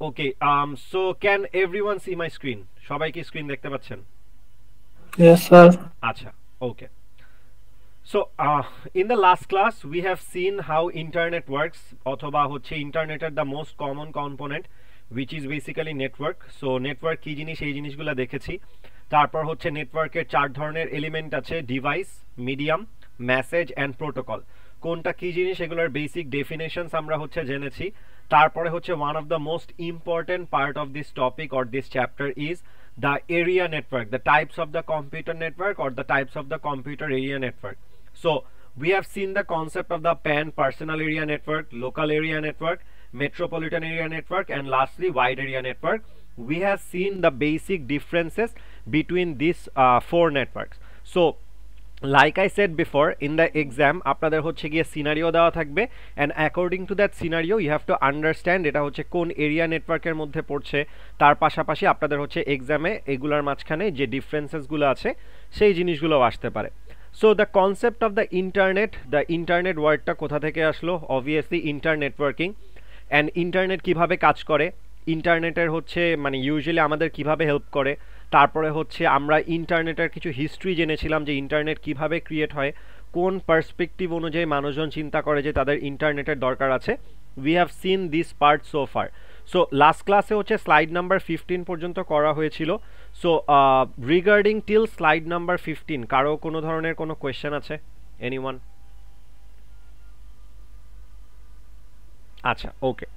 Okay, so can everyone see my screen? সবাই কি screen দেখতে পাচ্ছেন? Yes, sir. আচ্ছা, okay. So, in the last class, we have seen how internet works. অথবা হচ্ছে ইন্টারনেটের the most common component, which is basically network. So, network কি জিনিস এই জিনিসগুলো দেখেছি। তারপর হচ্ছে নেটওয়ার্কের চার ধরনের এলিমেন্ট আছে: device, medium, message and protocol. কোনটা কি জিনিস এগুলোর বেসিক ডেফিনেশনস আমরা হচ্ছে জেনেছি। তারপরে হচ্ছে one of the most important part of this topic or this chapter is the area network, the types of the computer network or the types of the computer area network. So we have seen the concept of the PAN, personal area network, local area network, metropolitan area network, and lastly wide area network. We have seen the basic differences between these four networks. So like I said before, in the exam আপনাদের হচ্ছে গিয়ে scenario দেওয়া থাকবে, and according to that scenario you have to understand এটা হচ্ছে কোন area নেটওয়ার্কের মধ্যে পড়ছে। তার পাশাপাশি আপনাদের হচ্ছে এক্সামে এগুলার মাঝখানে যে ডিফারেন্সেসগুলো আছে সেই জিনিসগুলোও আসতে পারে। So the concept of the internet ওয়ার্ডটা কোথা থেকে আসলো? Obviously networking. অ্যান্ড ইন্টারনেট কিভাবে কাজ করে, ইন্টারনেটের হচ্ছে মানে ইউজুয়ালি আমাদের কিভাবে হেল্প করে। তারপরে হচ্ছে আমরা ইন্টারনেটের কিছু হিস্ট্রি জেনেছিলাম যে ইন্টারনেট কিভাবে ক্রিয়েট হয়, কোন পার্সপেক্টিভ অনুযায়ী মানুষজন চিন্তা করে যে তাদের ইন্টারনেটের দরকার আছে। We have seen this part so far. So last ক্লাসে হচ্ছে স্লাইড নাম্বার 15 পর্যন্ত করা হয়েছিল। So regarding till slide number 15 কারো কোনো ধরনের কোনো কোয়েশ্চেন আছে? এনিওয়ান? আচ্ছা, okay,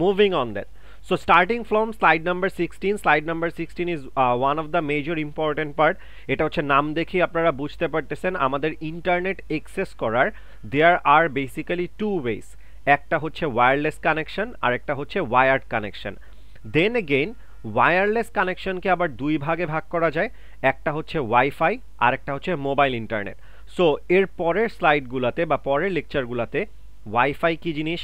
moving on that. So starting from slide number 16, slide number 16 is one of the major important part. এটা হচ্ছে নাম দেখে আপনারা বুঝতে পারতেছেন আমাদের ইন্টারনেট অ্যাক্সেস করার there are basically two ways. একটা হচ্ছে ওয়্যারলেস কানেকশন আর একটা হচ্ছে wired connection. Then again wireless কানেকশনকে আবার দুই ভাগে ভাগ করা যায়, একটা হচ্ছে ওয়াইফাই আর একটা হচ্ছে মোবাইল ইন্টারনেট। সো এর পরের স্লাইডগুলোতে বা পরের লেকচারগুলোতে ওয়াইফাই কি জিনিস,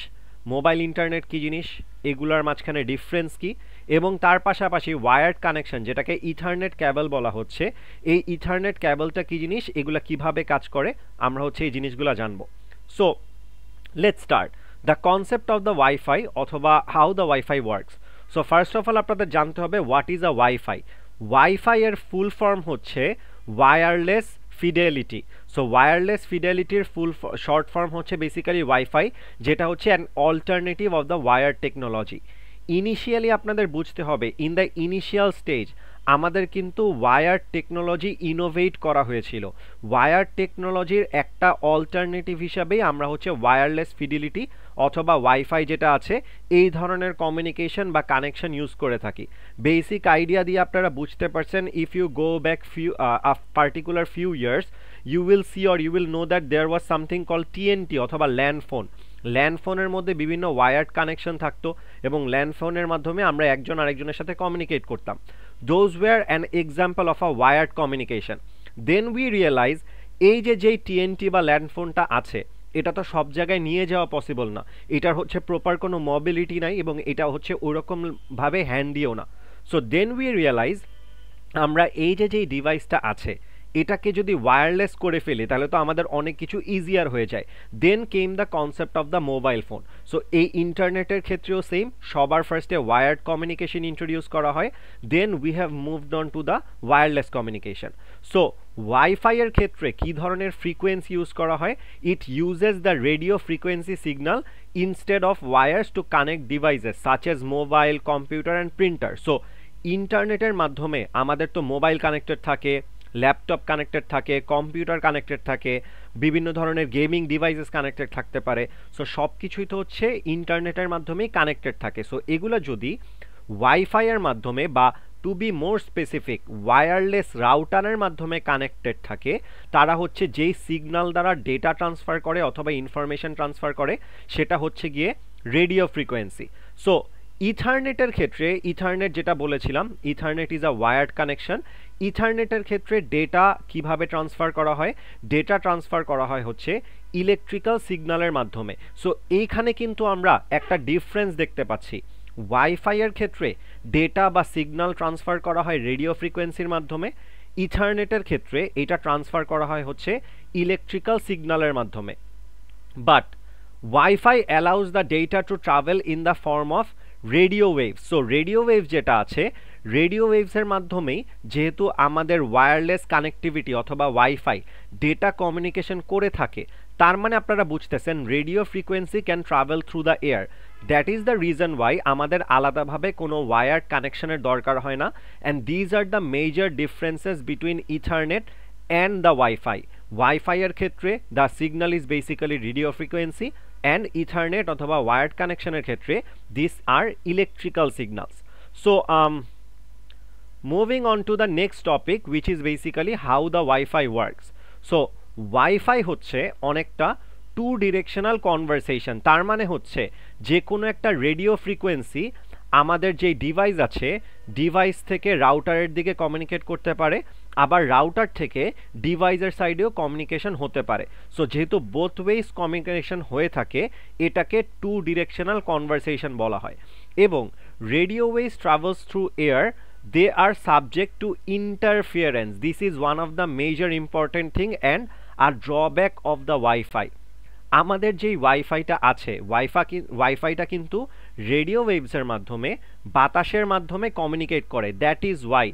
মোবাইল ইন্টারনেট কি জিনিস, এগুলার মাঝখানে ডিফারেন্স কি, এবং তার পাশাপাশি ওয়্যার্ড কানেকশন যেটাকে ইথারনেট ক্যাবল বলা হচ্ছে, এই ইথারনেট ক্যাবলটা কি জিনিস, এগুলা কিভাবে কাজ করে, আমরা হচ্ছে এই জিনিসগুলো জানবো। So let's start the concept of the WiFi অথবা how the WiFi works. So first of all আপনাদের জানতে হবে what is a WiFi. WiFi এর ফুল ফর্ম হচ্ছে ওয়্যারলেস ফিডেলিটি। সো ওয়্যারলেস ফিডেলিটির ফুল শর্ট ফর্ম হচ্ছে বেসিক্যালি ওয়াইফাই, যেটা হচ্ছে an alternative of the wire technology. Initially আপনাদের বুঝতে হবে ইন দ্য ইনিশিয়াল স্টেজ আমাদের কিন্তু ওয়্যার টেকনোলজি ইনোভেট করা হয়েছিল। ওয়্যার টেকনোলজির একটা অল্টারনেটিভ হিসাবেই আমরা হচ্ছে ওয়্যারলেস ফিডেলিটি অথবা ওয়াইফাই যেটা আছে এই ধরনের কমিউনিকেশন বা কানেকশন ইউজ করে থাকি। বেসিক আইডিয়া দিয়ে আপনারা বুঝতে পারছেন, if you go back particular few years you will see or you will know that there was something called TNT অথবা ল্যান্ড ফোন। ল্যান্ড ফোনের মধ্যে বিভিন্ন ওয়্যার্ড কানেকশন থাকতো এবং ল্যান্ড ফোনের মাধ্যমে আমরা একজন আরেকজনের সাথে কমিউনিকেট করতাম। Those were an example of a wired communication. Then we realise এই যে যেই টিএনটি বা ল্যান্ড ফোনটা আছে এটা তো সব জায়গায় নিয়ে যাওয়া পসিবল না, এটার হচ্ছে প্রপার কোনো মোবিলিটি নাই এবং এটা হচ্ছে ওরকমভাবে হ্যান্ডিও না। সো দেন উই রিয়েলাইজ আমরা এই যে যেই ডিভাইসটা আছে এটাকে যদি ওয়্যারলেস করে ফেলি তাহলে তো আমাদের অনেক কিছু ইজিয়ার হয়ে যায়। Then came the concept of the mobile phone. So এই ইন্টারনেটের ক্ষেত্রেও সেম, সবার ফার্স্টে ওয়্যার্ড কমিউনিকেশন ইন্ট্রোডিউস করা হয়, then we have moved on to the wireless communication. So ওয়াইফাইয়ের ক্ষেত্রে কী ধরনের ফ্রিকোয়েন্সি ইউজ করা হয়? It uses the radio frequency signal instead of wires to connect devices such as mobile, computer and printer. So ইন্টারনেটের মাধ্যমে আমাদের তো মোবাইল কানেক্টেড থাকে, ল্যাপটপ কানেক্টেড থাকে, কম্পিউটার কানেক্টেড থাকে, বিভিন্ন ধরনের গেমিং ডিভাইসেস কানেক্টেড থাকতে পারে। সো সব কিছুই তো হচ্ছে ইন্টারনেটের মাধ্যমেই কানেক্টেড থাকে। সো এগুলো যদি ওয়াইফাইয়ের মাধ্যমে বা to be more specific wireless রাউটারের মাধ্যমে কানেক্টেড থাকে, তারা হচ্ছে যেই সিগন্যাল দ্বারা ডেটা ট্রান্সফার করে অথবা ইনফরমেশন ট্রান্সফার করে সেটা হচ্ছে গিয়ে রেডিও ফ্রিকোয়েন্সি। সো ইথারনেটের ক্ষেত্রে, ইথারনেট যেটা বলেছিলাম, Ethernet is a wired connection. ইথারনেটের ক্ষেত্রে ডেটা কিভাবে ট্রান্সফার করা হয়? ডেটা ট্রান্সফার করা হয় হচ্ছে ইলেকট্রিক্যাল সিগন্যালের মাধ্যমে। সো এইখানে কিন্তু আমরা একটা ডিফারেন্স দেখতে পাচ্ছি। ওয়াইফাইয়ের ক্ষেত্রে ডেটা বা সিগন্যাল ট্রান্সফার করা হয় রেডিও ফ্রিকোয়েন্সির মাধ্যমে, ইথারনেটের ক্ষেত্রে এটা ট্রান্সফার করা হয় হচ্ছে ইলেকট্রিক্যাল সিগন্যালের মাধ্যমে। But Wi-Fi allows the data to travel in the form of radio waves. So radio wave যেটা আছে, রেডিও ওয়েভসের মাধ্যমেই যেহেতু আমাদের ওয়্যারলেস কানেক্টিভিটি অথবা ওয়াইফাই ডেটা কমিউনিকেশন করে থাকে, তার মানে আপনারা বুঝতেছেন radio frequency can travel through the air. That is the reason why আমাদের আলাদাভাবে কোনো ওয়ায়ার্ড কানেকশনের দরকার হয় না। And these are the major differences between Ethernet and the WiFi. ওয়াইফাইয়ের ক্ষেত্রে the signal is basically radio frequency, and Ethernet অথবা ওয়ায়ার্ড কানেকশনের ক্ষেত্রে this are electrical signals. So moving on to the next topic, which is basically how the Wi-Fi works. So Wi-Fi হচ্ছে অনেকটা two directional conversation. তার মানে হচ্ছে যে কোনো একটা রেডিও ফ্রিকোয়েন্সি আমাদের যে ডিভাইস আছে, ডিভাইস থেকে রাউটারের দিকে কমিউনিকেট করতে পারে, আবার রাউটার থেকে ডিভাইসের সাইডেও কমিউনিকেশন হতে পারে। সো যেহেতু বোথ ওয়েজ কমিউনিকেশন হয়ে থাকে, এটাকে টু ডিরেকশনাল কনভারসেশন বলা হয়। এবং radio waves travels through air, they are subject to interference. This is one of the major important thing and a drawback of the Wi-Fi. আমাদের যেই ওয়াইফাইটা আছে, ওয়াইফাইটা কিন্তু রেডিও ওয়েভসের মাধ্যমে, বাতাসের মাধ্যমে কমিউনিকেট করে। দ্যাট ইজ ওয়াই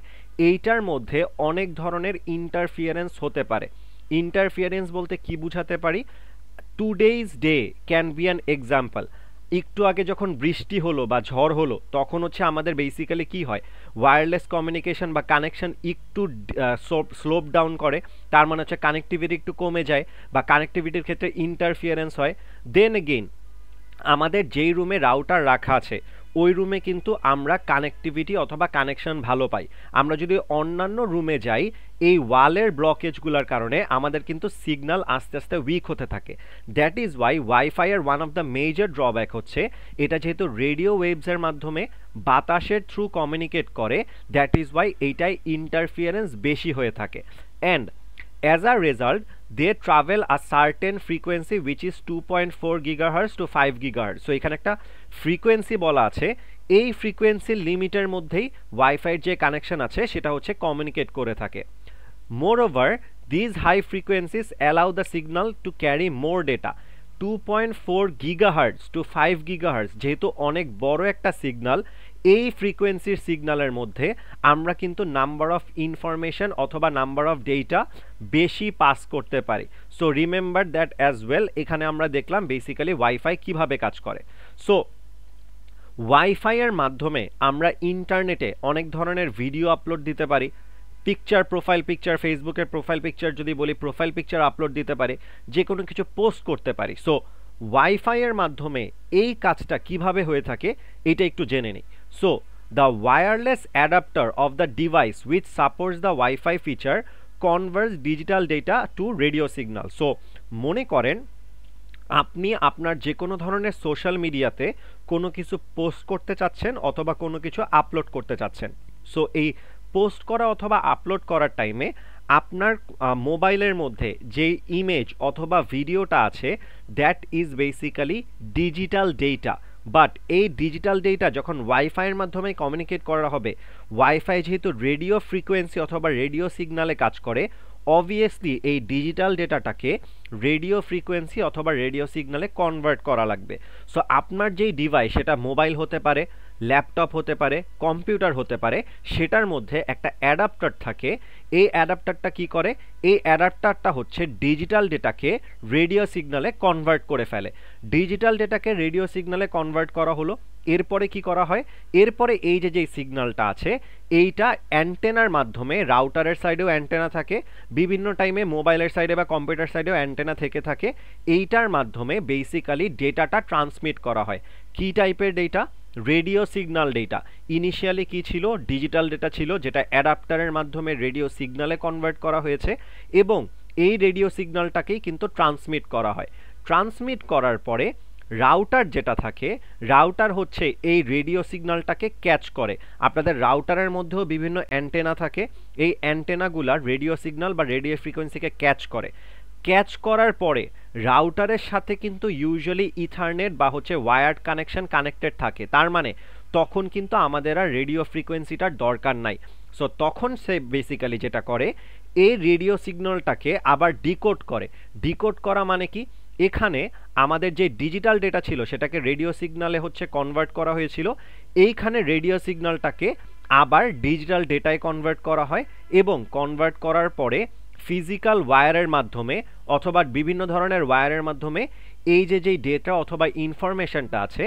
এইটার মধ্যে অনেক ধরনের ইন্টারফিয়ারেন্স হতে পারে। ইন্টারফিয়ারেন্স বলতে কি বুঝাতে পারি? Today's day can be an example. একটু আগে যখন বৃষ্টি হলো বা ঝড় হলো, তখন হচ্ছে আমাদের বেসিক্যালি কি হয়, ওয়্যারলেস কমিউনিকেশন বা কানেকশন একটু স্লোপ ডাউন করে। তার মানে হচ্ছে কানেক্টিভিটি একটু কমে যায় বা কানেক্টিভিটির ক্ষেত্রে ইন্টারফিয়ারেন্স হয়। দেন এগেইন আমাদের যেই রুমে রাউটার রাখা আছে, ওই রুমে কিন্তু আমরা কানেক্টিভিটি অথবা কানেকশন ভালো পাই। আমরা যদি অন্যান্য রুমে যাই, এই ওয়ালের ব্লকেজগুলোর কারণে আমাদের কিন্তু সিগন্যাল আস্তে আস্তে উইক হতে থাকে। দ্যাট ইজ ওয়াই ওয়াইফাইয়ের one of the major drawback হচ্ছে এটা যেহেতু রেডিও ওয়েভসের মাধ্যমে বাতাসের থ্রু কমিউনিকেট করে, দ্যাট ইজ ওয়াই এইটাই ইন্টারফিয়ারেন্স বেশি হয়ে থাকে। And as a result they travel a certain frequency which is 2.4 gigahertz to 5 gigahertz. so এখানে একটা ফ্রিকোয়েন্সি বলা আছে, এই ফ্রিকোয়েন্সির লিমিটের মধ্যেই ওয়াইফাইয়ের যে কানেকশন আছে সেটা হচ্ছে কমিউনিকেট করে থাকে। moreover these high frequencies allow the signal to carry more data. 2.4 gigahertz to 5 gigahertz যেহেতু অনেক বড় একটা সিগন্যাল, এই ফ্রিকোয়েন্সির সিগন্যালের মধ্যে আমরা কিন্তু নাম্বার অফ ইনফরমেশন অথবা নাম্বার অফ ডেটা বেশি পাস করতে পারি। So remember that as well. এখানে আমরা দেখলাম বেসিক্যালি ওয়াইফাই কিভাবে কাজ করে। সো ওয়াইফাইয়ের মাধ্যমে আমরা ইন্টারনেটে অনেক ধরনের ভিডিও আপলোড দিতে পারি, পিকচার, প্রোফাইল পিকচার, ফেসবুকের প্রোফাইল পিকচার যদি বলি, প্রোফাইল পিকচার আপলোড দিতে পারি, যে কোনো কিছু পোস্ট করতে পারি। সো ওয়াইফাইয়ের মাধ্যমে এই কাজটা কিভাবে হয়ে থাকে এটা একটু জেনে নিই। So the wireless adapter of the device which supports the wifi feature Converse digital data to radio signal. So মনে করেন আপনি আপনার যে কোনো ধরনের সোশ্যাল মিডিয়াতে কোনো কিছু পোস্ট করতে চাচ্ছেন অথবা কোনো কিছু আপলোড করতে চাচ্ছেন। সো এই পোস্ট করা অথবা আপলোড করার টাইমে আপনার মোবাইলের মধ্যে যে ইমেজ অথবা ভিডিওটা আছে, that is basically digital data. But এই ডিজিটাল ডেটা যখন ওয়াইফাইয়ের মাধ্যমে কমিউনিকেট করা হবে, ওয়াইফাই যেহেতু রেডিও ফ্রিকোয়েন্সি অথবা রেডিও সিগন্যালে কাজ করে, অবভিয়াসলি এই ডিজিটাল ডেটাটাকে রেডিও ফ্রিকোয়েন্সি অথবা রেডিও সিগন্যালে কনভার্ট করা লাগবে। সো আপনার যেই ডিভাইস, সেটা মোবাইল হতে পারে, ল্যাপটপ হতে পারে, কম্পিউটার হতে পারে, সেটার মধ্যে একটা অ্যাডাপ্টার থাকে। এই অ্যাডাপ্টারটা কি করে? এই অ্যাডাপ্টারটা হচ্ছে ডিজিটাল ডেটাকে রেডিও সিগন্যালে কনভার্ট করে ফেলে। ডিজিটাল ডেটাকে রেডিও সিগন্যালে কনভার্ট করা হলো, এরপরে কি করা হয়? এরপরে এই যে সিগন্যালটা আছে, এইটা অ্যান্টেনার মাধ্যমে, রাউটারের সাইডেও অ্যান্টেনা থাকে, বিভিন্ন টাইমে মোবাইলের সাইডে বা কম্পিউটার সাইডেও অ্যান্টেনা থেকে থাকে, এইটার মাধ্যমে বেসিক্যালি ডেটাটা ট্রান্সমিট করা হয়। কি টাইপের data? Radio signal data. Initially কি ছিল? ডিজিটাল ডেটা ছিল, যেটা অ্যাডাপ্টারের মাধ্যমে রেডিও সিগন্যালে কনভার্ট করা হয়েছে, এবং এই রেডিও সিগন্যালটাকেই কিন্তু ট্রান্সমিট করা হয়। ট্রান্সমিট করার পরে রাউটার যেটা থাকে, রাউটার হচ্ছে এই রেডিও সিগন্যালটাকে ক্যাচ করে। আপনাদের রাউটারের মধ্যেও বিভিন্ন অ্যান্টেনা থাকে, এই অ্যান্টেনাগুলা রেডিও সিগন্যাল বা রেডিও ফ্রিকোয়েন্সিকে ক্যাচ করে। ক্যাচ করার পরে রাউটারের সাথে কিন্তু ইউজুয়ালি ইথারনেট বা হচ্ছে ওয়্যার্ড কানেকশন কানেক্টেড থাকে। তার মানে তখন কিন্তু আমাদের আর রেডিও ফ্রিকোয়েন্সিটার দরকার নাই। সো তখন সে বেসিক্যালি যেটা করে, এই রেডিও সিগন্যালটাকে আবার ডিকোড করে। ডিকোড করা মানে কি? এখানে আমাদের যে ডিজিটাল ডেটা ছিল সেটাকে রেডিও সিগন্যালে হচ্ছে কনভার্ট করা হয়েছিল, এইখানে রেডিও সিগন্যালটাকে আবার ডিজিটাল ডেটায় কনভার্ট করা হয় এবং কনভার্ট করার পরে ফিজিক্যাল ওয়্যারের মাধ্যমে অথবা বিভিন্ন ধরনের ওয়্যারের মাধ্যমে এই যে যেই ডেটা অথবা ইনফরমেশনটা আছে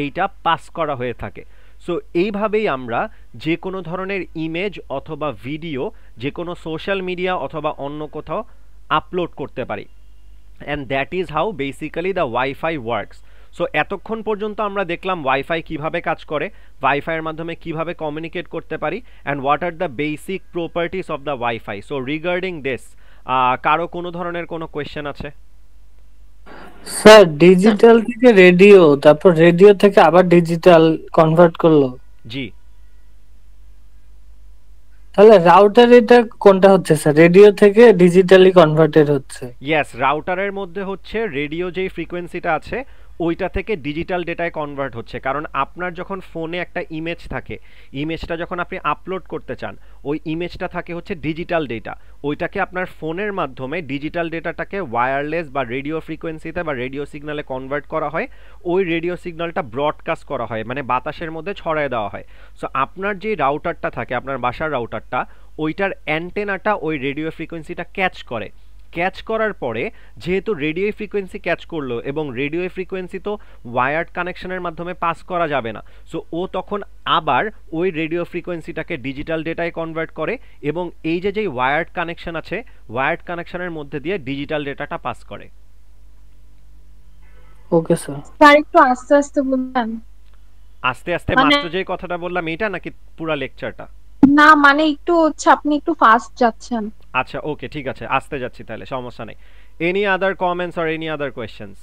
এইটা পাস করা হয়ে থাকে। সো এইভাবেই আমরা যে কোনো ধরনের ইমেজ অথবা ভিডিও যে কোনো সোশ্যাল মিডিয়া অথবা অন্য কোথাও আপলোড করতে পারি, and that is how basically the WiFi works. So এতক্ষণ পর্যন্ত আমরা দেখলাম ওয়াইফাই কিভাবে কাজ করে, ওয়াইফাইয়ের মাধ্যমে কিভাবে কমিউনিকেট করতে পারি, and what are the basic properties of the wifi. So regarding this কারো কোনো ধরনের কোনো কোয়েশ্চেন আছে? স্যার ডিজিটাল থেকে রেডিও, তারপর রেডিও থেকে আবার ডিজিটাল কনভার্ট করলো, জি। তাহলে রাউটার এটা কোনটা হচ্ছে স্যার, রেডিও থেকে ডিজিটালি কনভার্টেড হচ্ছে? ইয়েস, রাউটারের মধ্যে হচ্ছে রেডিও যেই ফ্রিকোয়েন্সিটা আছে ওইটা থেকে ডিজিটাল ডেটায় কনভার্ট হচ্ছে, কারণ আপনার যখন ফোনে একটা ইমেজ থাকে, ইমেজটা যখন আপনি আপলোড করতে চান ওই ইমেজটা থাকে হচ্ছে ডিজিটাল ডেটা, ওইটাকে আপনার ফোনের মাধ্যমে ডিজিটাল ডেটাটাকে ওয়্যারলেস বা রেডিও ফ্রিকোয়েন্সিতে বা রেডিও সিগন্যালে কনভার্ট করা হয়, ওই রেডিও সিগন্যালটা ব্রডকাস্ট করা হয়, মানে বাতাসের মধ্যে ছড়ায় দেওয়া হয়। সো আপনার যে রাউটারটা থাকে, আপনার বাসার রাউটারটা, ওইটার অ্যান্টেনাটা ওই রেডিও ফ্রিকোয়েন্সিটা ক্যাচ করে, ক্যাচ করার পরে যেহেতু রেডিও ফ্রিকোয়েন্সি ক্যাচ করলো এবং রেডিও ফ্রিকোয়েন্সি তো ওয়্যার্ড কানেকশনের মাধ্যমে পাস করা যাবে না, সো ও তখন আবার ওই রেডিও ফ্রিকোয়েন্সিটাকে ডিজিটাল ডেটায় কনভার্ট করে এবং এই যে যেই ওয়্যার্ড কানেকশন আছে ওয়্যার্ড কানেকশনের মধ্যে দিয়ে ডিজিটাল ডেটাটা পাস করে। Okay sir. স্যার একটু আস্তে আস্তে বলবেন। আস্তে আস্তে মাত্র যে কথাটা বললাম এটা নাকি পুরো লেকচারটা? না মানে একটু হচ্ছে আপনি একটু ফাস্ট যাচ্ছেন। আচ্ছা ওকে ঠিক আছে, আস্তে যাচ্ছি তাহলে, সমস্যা নেই। Any other comments or any other questions?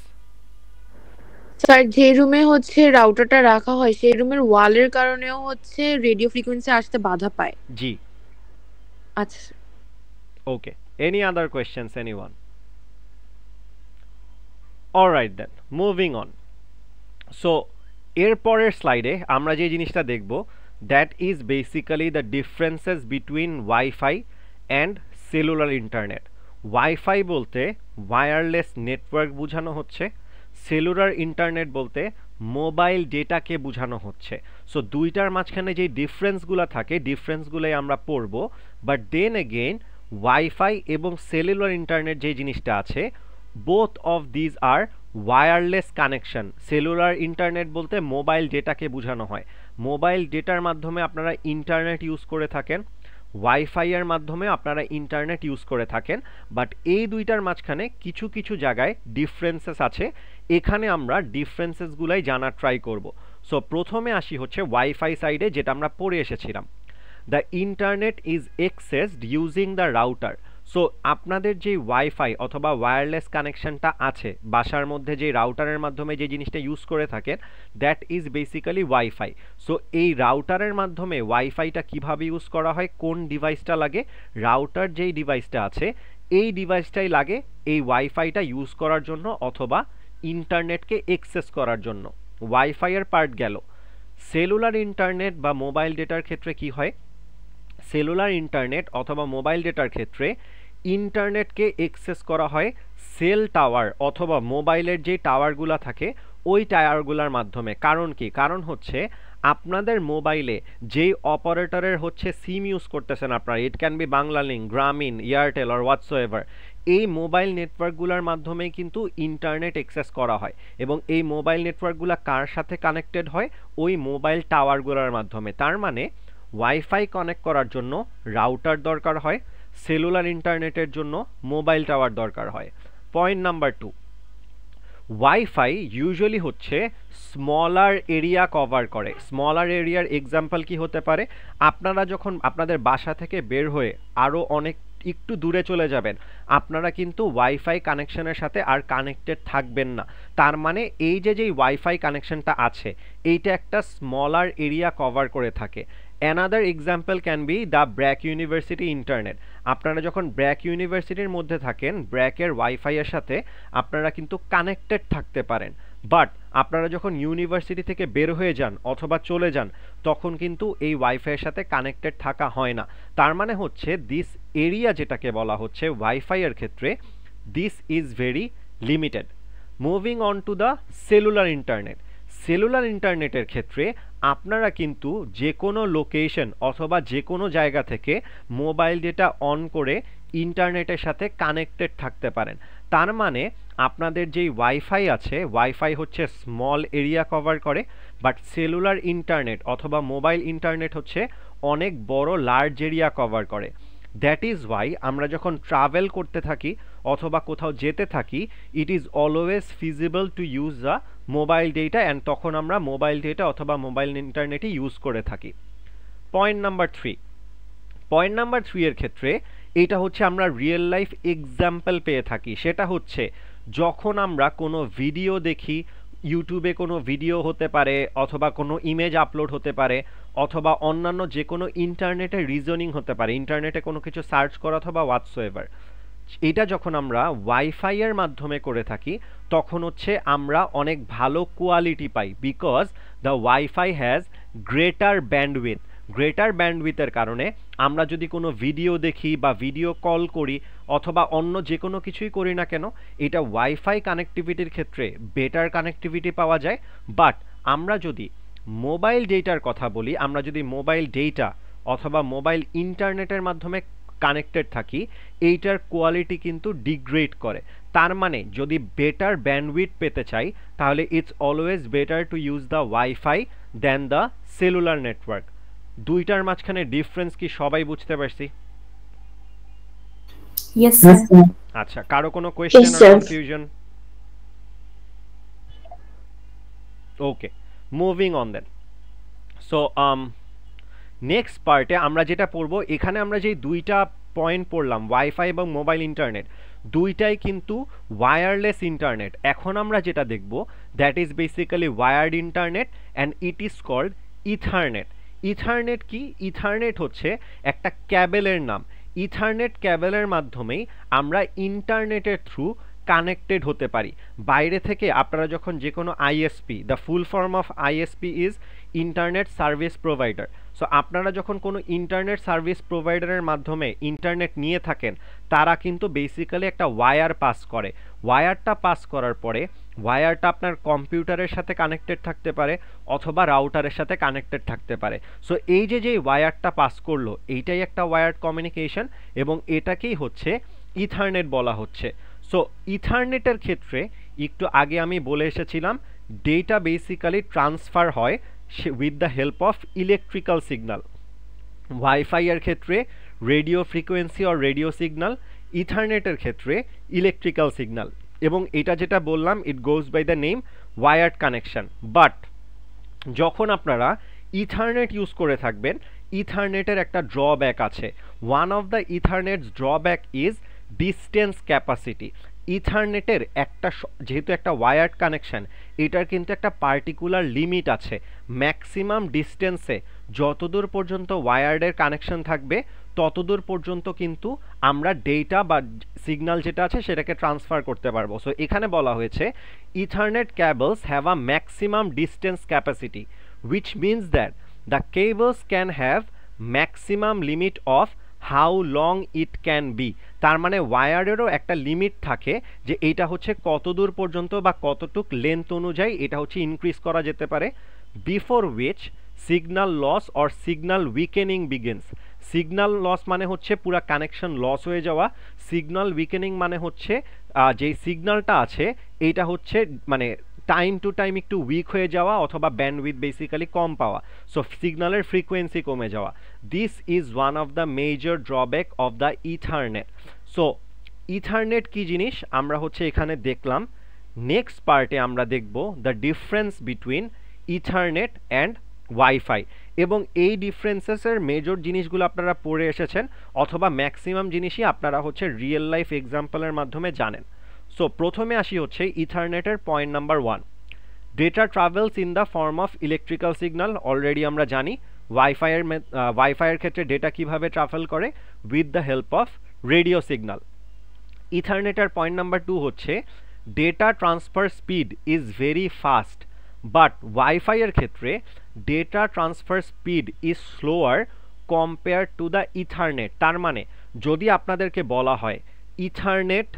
Sir যে রুমে হচ্ছে রাউটারটা রাখা হয় সেই রুমের ওয়ালের কারণেও হচ্ছে রেডিও ফ্রিকোয়েন্সি আসতে বাধা পায়। জি। আচ্ছা sir. Okay, any other questions anyone? Alright then, moving on. So এরপরের স্লাইডে আমরা যে জিনিসটা দেখব that is basically the differences between wifi and cellular internet. Wifi বলতে ওয়্যারলেস নেটওয়ার্ক বোঝানো হচ্ছে, সেলুলার ইন্টারনেট বলতে মোবাইল ডেটাকে বোঝানো হচ্ছে। সো দুইটার মাঝখানে যে ডিফারেন্সগুলো থাকে ডিফারেন্সগুলোই আমরা পড়ব, বাট দেন এগেইন ওয়াইফাই এবং সেলুলার ইন্টারনেট যে জিনিসটা আছে both of these are wireless connection. Cellular internet বলতে মোবাইল ডেটাকে বোঝানো হয়, মোবাইল ডেটার মাধ্যমে আপনারা ইন্টারনেট ইউজ করে থাকেন, ওয়াইফাইয়ের মাধ্যমে আপনারা ইন্টারনেট ইউজ করে থাকেন, বাট এই দুইটার মাঝখানে কিছু কিছু জায়গায় ডিফারেন্সেস আছে, এখানে আমরা ডিফারেন্সেসগুলাই জানার ট্রাই করব। সো প্রথমে আসি হচ্ছে ওয়াইফাই সাইডে, যেটা আমরা পড়ে এসেছিলাম, the internet is accessed using the router. So আপনাদের যে ওয়াইফাই অথবা ওয়্যারলেস কানেকশনটা আছে বাসার মধ্যে, যে রাউটারের মাধ্যমে যে জিনিসটা ইউজ করে থাকেন that is basically wifi. So এই রাউটারের মাধ্যমে ওয়াইফাইটা কিভাবে ইউজ করা হয়, কোন ডিভাইসটা লাগে, রাউটার যেই ডিভাইসটা আছে এই ডিভাইসটাই লাগে এই ওয়াইফাইটা ইউজ করার জন্য অথবা ইন্টারনেটকে এক্সেস করার জন্য। ওয়াইফাইয়ের পার্ট গেল। সেলুলার ইন্টারনেট বা মোবাইল ডেটার ক্ষেত্রে কি হয়, সেলুলার ইন্টারনেট অথবা মোবাইল ডেটার ক্ষেত্রে ইন্টারনেটকে এক্সেস করা হয় সেল টাওয়ার অথবা মোবাইলের যে টাওয়ারগুলো থাকে ওই টাওয়ারগুলোর মাধ্যমে। কারণ কি, কারণ হচ্ছে আপনাদের মোবাইলে যেই অপারেটরের হচ্ছে সিম ইউজ করতেছেন আপনারা, ইট ক্যান বি বাংলালিংক, গ্রামীণ, এয়ারটেল অর হোয়াটসোএভার, এই মোবাইল নেটওয়ার্কগুলোর মাধ্যমেই কিন্তু ইন্টারনেট অ্যাক্সেস করা হয় এবং এই মোবাইল নেটওয়ার্কগুলো কার সাথে কানেক্টেড হয়, ওই মোবাইল টাওয়ারগুলোর মাধ্যমে। তার মানে ওয়াইফাই কানেক্ট করার জন্য রাউটার দরকার হয়, সেলুলার ইন্টারনেটের জন্য মোবাইল টাওয়ার দরকার হয়। পয়েন্ট নাম্বার 2, ওয়াইফাই ইউজুয়ালি হচ্ছে স্মলার এরিয়া কভার করে। স্মলার এরিয়ার এক্সাম্পল কি হতে পারে, আপনারা যখন আপনাদের বাসা থেকে বের হয়ে আরও অনেক একটু দূরে চলে যাবেন আপনারা কিন্তু ওয়াইফাই কানেকশনের সাথে আর কানেক্টেড থাকবেন না, তার মানে এই যে যেই ওয়াইফাই কানেকশনটা আছে এইটা একটা স্মলার এরিয়া কভার করে থাকে। Another example can be the BRAC university internet. আপনারা যখন ব্র্যাক ইউনিভার্সিটির মধ্যে থাকেন ব্র্যাকের ওয়াইফাইয়ের সাথে আপনারা কিন্তু কানেক্টেড থাকতে পারেন, বাট আপনারা যখন ইউনিভার্সিটি থেকে বের হয়ে যান অথবা চলে যান তখন কিন্তু এই ওয়াইফাইয়ের সাথে কানেক্টেড থাকা হয় না। তার মানে হচ্ছে দিস এরিয়া যেটাকে বলা হচ্ছে ওয়াইফাইয়ের ক্ষেত্রে this is very limited. Moving on to the cellular internet. Cellular ইন্টারনেটের ক্ষেত্রে আপনারা কিন্তু যে কোনো লোকেশন অথবা যে কোনো জায়গা থেকে মোবাইল ডেটা অন করে ইন্টারনেটের সাথে কানেক্টেড থাকতে পারেন। তার মানে আপনাদের যেই ওয়াইফাই আছে, ওয়াইফাই হচ্ছে স্মল এরিয়া কভার করে, বাট সেলুলার ইন্টারনেট অথবা মোবাইল ইন্টারনেট হচ্ছে অনেক বড় লার্জ এরিয়া কভার করে। দ্যাট ইজ ওয়াই আমরা যখন ট্রাভেল করতে থাকি অথবা কোথাও যেতে থাকি, it is always feasible two use the mobile data, and তখন আমরা মোবাইল ডেটা অথবা মোবাইল ইন্টারনেটই ইউজ করে থাকি। পয়েন্ট নাম্বার 3, পয়েন্ট নাম্বার 3 এর ক্ষেত্রে এটা হচ্ছে আমরা রিয়েল লাইফ এক্সাম্পল পেয়ে থাকি। সেটা হচ্ছে যখন আমরা কোনো ভিডিও দেখি, ইউটিউবে কোনো ভিডিও হতে পারে অথবা কোনো ইমেজ আপলোড হতে পারে অথবা অন্যান্য যে কোনো ইন্টারনেটে রিজনিং হতে পারে, ইন্টারনেটে কোনো কিছু সার্চ করা অথবা হোয়াটসোএভার, এটা যখন আমরা ওয়াইফাই এর মাধ্যমে করে থাকি তখন হচ্ছে আমরা অনেক ভালো কোয়ালিটি পাই, because the WiFi has greater bandwidth. Greater ব্যান্ডউইথের কারণে আমরা যদি কোনো ভিডিও দেখি বা ভিডিও কল করি অথবা অন্য যে কোনো কিছুই করি না কেন, এটা ওয়াইফাই কানেক্টিভিটির ক্ষেত্রে বেটার কানেক্টিভিটি পাওয়া যায়। বাট আমরা যদি মোবাইল ডেটার কথা বলি, আমরা যদি মোবাইল ডেটা অথবা মোবাইল ইন্টারনেটের মাধ্যমে কানেক্টেড থাকি, এইটার কোয়ালিটি কিন্তু ডিগ্রেড করে। তার মানে যদি বেটার ব্যান্ডউইথ পেতে চাই তাহলে it's always better to use the wifi then the cellular network. দুইটার মাঝখানে ডিফারেন্স কি সবাই বুঝতে পারছি? Yes, sir. আচ্ছা, কারো কোনো question Yes, or sir. Confusion? Okay, moving on then. So next পার্টে আমরা যেটা পড়বো, এখানে আমরা যেই দুইটা পয়েন্ট পড়লাম, ওয়াইফাই এবং মোবাইল ইন্টারনেট, দুইটাই কিন্তু ওয়্যারলেস ইন্টারনেট। এখন আমরা যেটা দেখব that is basically wired internet and it is called ethernet. Ethernet কি? ইথারনেট হচ্ছে একটা ক্যাবেলের নাম। ইথারনেট ক্যাবেলের মাধ্যমেই আমরা ইন্টারনেটের থ্রু কানেক্টেড হতে পারি। বাইরে থেকে আপনারা যখন যে কোনো ISP, the full form of ISP is internet service provider. So আপনারা যখন কোনো ইন্টারনেট সার্ভিস প্রোভাইডারের মাধ্যমে ইন্টারনেট নিয়ে থাকেন, তারা কিন্তু বেসিক্যালি একটা ওয়্যার পাস করে। ওয়্যারটা পাস করার পরে ওয়্যারটা আপনার কম্পিউটারের সাথে কানেক্টেড থাকতে পারে অথবা রাউটারের সাথে কানেক্টেড থাকতে পারে। সো এই যে ওয়্যারটা পাস করলো, এইটাই একটা ওয়্যার্ড কমিউনিকেশন এবং এটাকেই হচ্ছে ইথারনেট বলা হচ্ছে। সো ইথারনেটের ক্ষেত্রে একটু আগে আমি বলে এসেছিলাম, ডেটা বেসিক্যালি ট্রান্সফার হয় with the help of electrical signal. WiFi এর ক্ষেত্রে radio frequency or radio signal, ইথারনেটের ক্ষেত্রে ইলেকট্রিক্যাল সিগন্যাল। এবং এটা যেটা বললাম, it goes by the name wired connection. But যখন আপনারা ইথারনেট ইউজ করে থাকবেন, ইথারনেটের একটা ড্রব্যাক আছে। One of the Ethernet's drawback is distance capacity. ইথারনেটের একটা যেহেতু একটা ওয়্যার্ড কানেকশন, এটার কিন্তু একটা পার্টিকুলার লিমিট আছে। ম্যাক্সিমাম ডিস্টেন্সে যতদূর পর্যন্ত ওয়্যার্ডের কানেকশন থাকবে ততদূর পর্যন্ত কিন্তু আমরা ডেটা বা সিগন্যাল যেটা আছে সেটাকে ট্রান্সফার করতে পারবো। সো এখানে বলা হয়েছে ethernet cables have a maximum distance capacity, which means that the cables can have maximum limit of how long it can be। তার মানে ওয়্যারেরও একটা লিমিট থাকে যে এইটা হচ্ছে কতদূর পর্যন্ত বা কতটুক লেন্থ অনুযায়ী এটা হচ্ছে ইনক্রিজ করা যেতে পারে। Before which signal loss or signal weakening begins. Signal loss মানে হচ্ছে পুরো কানেকশন লস হয়ে যাওয়া, সিগন্যাল উইকেনিং মানে হচ্ছে যেই সিগন্যালটা আছে এইটা হচ্ছে মানে টাইম টু টাইম একটু উইক হয়ে যাওয়া অথবা ব্যান্ডউইথ বেসিক্যালি কম পাওয়া। সো সিগন্যালের ফ্রিকোয়েন্সি কমে যাওয়া। This is one of the major drawback of the ethernet. So ethernet কি জিনিস আমরা হচ্ছে এখানে দেখলাম। নেক্সট পার্টে আমরা দেখব the difference between Ethernet and wifi, এবং এই ডিফারেন্সেসের মেজর জিনিসগুলো আপনারা পড়ে এসেছেন অথবা ম্যাক্সিমাম জিনিসই আপনারা হচ্ছে রিয়েল লাইফ এক্সাম্পলের মাধ্যমে জানেন। সো প্রথমে আসি হচ্ছে ইথারনেটের point number 1, data travels in the form of electrical signal. Already আমরা জানি ওয়াইফাইয়ের ক্ষেত্রে ডেটা কিভাবে ট্রাভেল করে, with the help of radio signal. ইথারনেটের পয়েন্ট নাম্বার 2 হচ্ছে data transfer speed is very fast, but ওয়াইফাইয়ের ক্ষেত্রে data transfer speed is slower compare to the Ethernet. তার মানে যদি আপনাদেরকে বলা হয় Ethernet,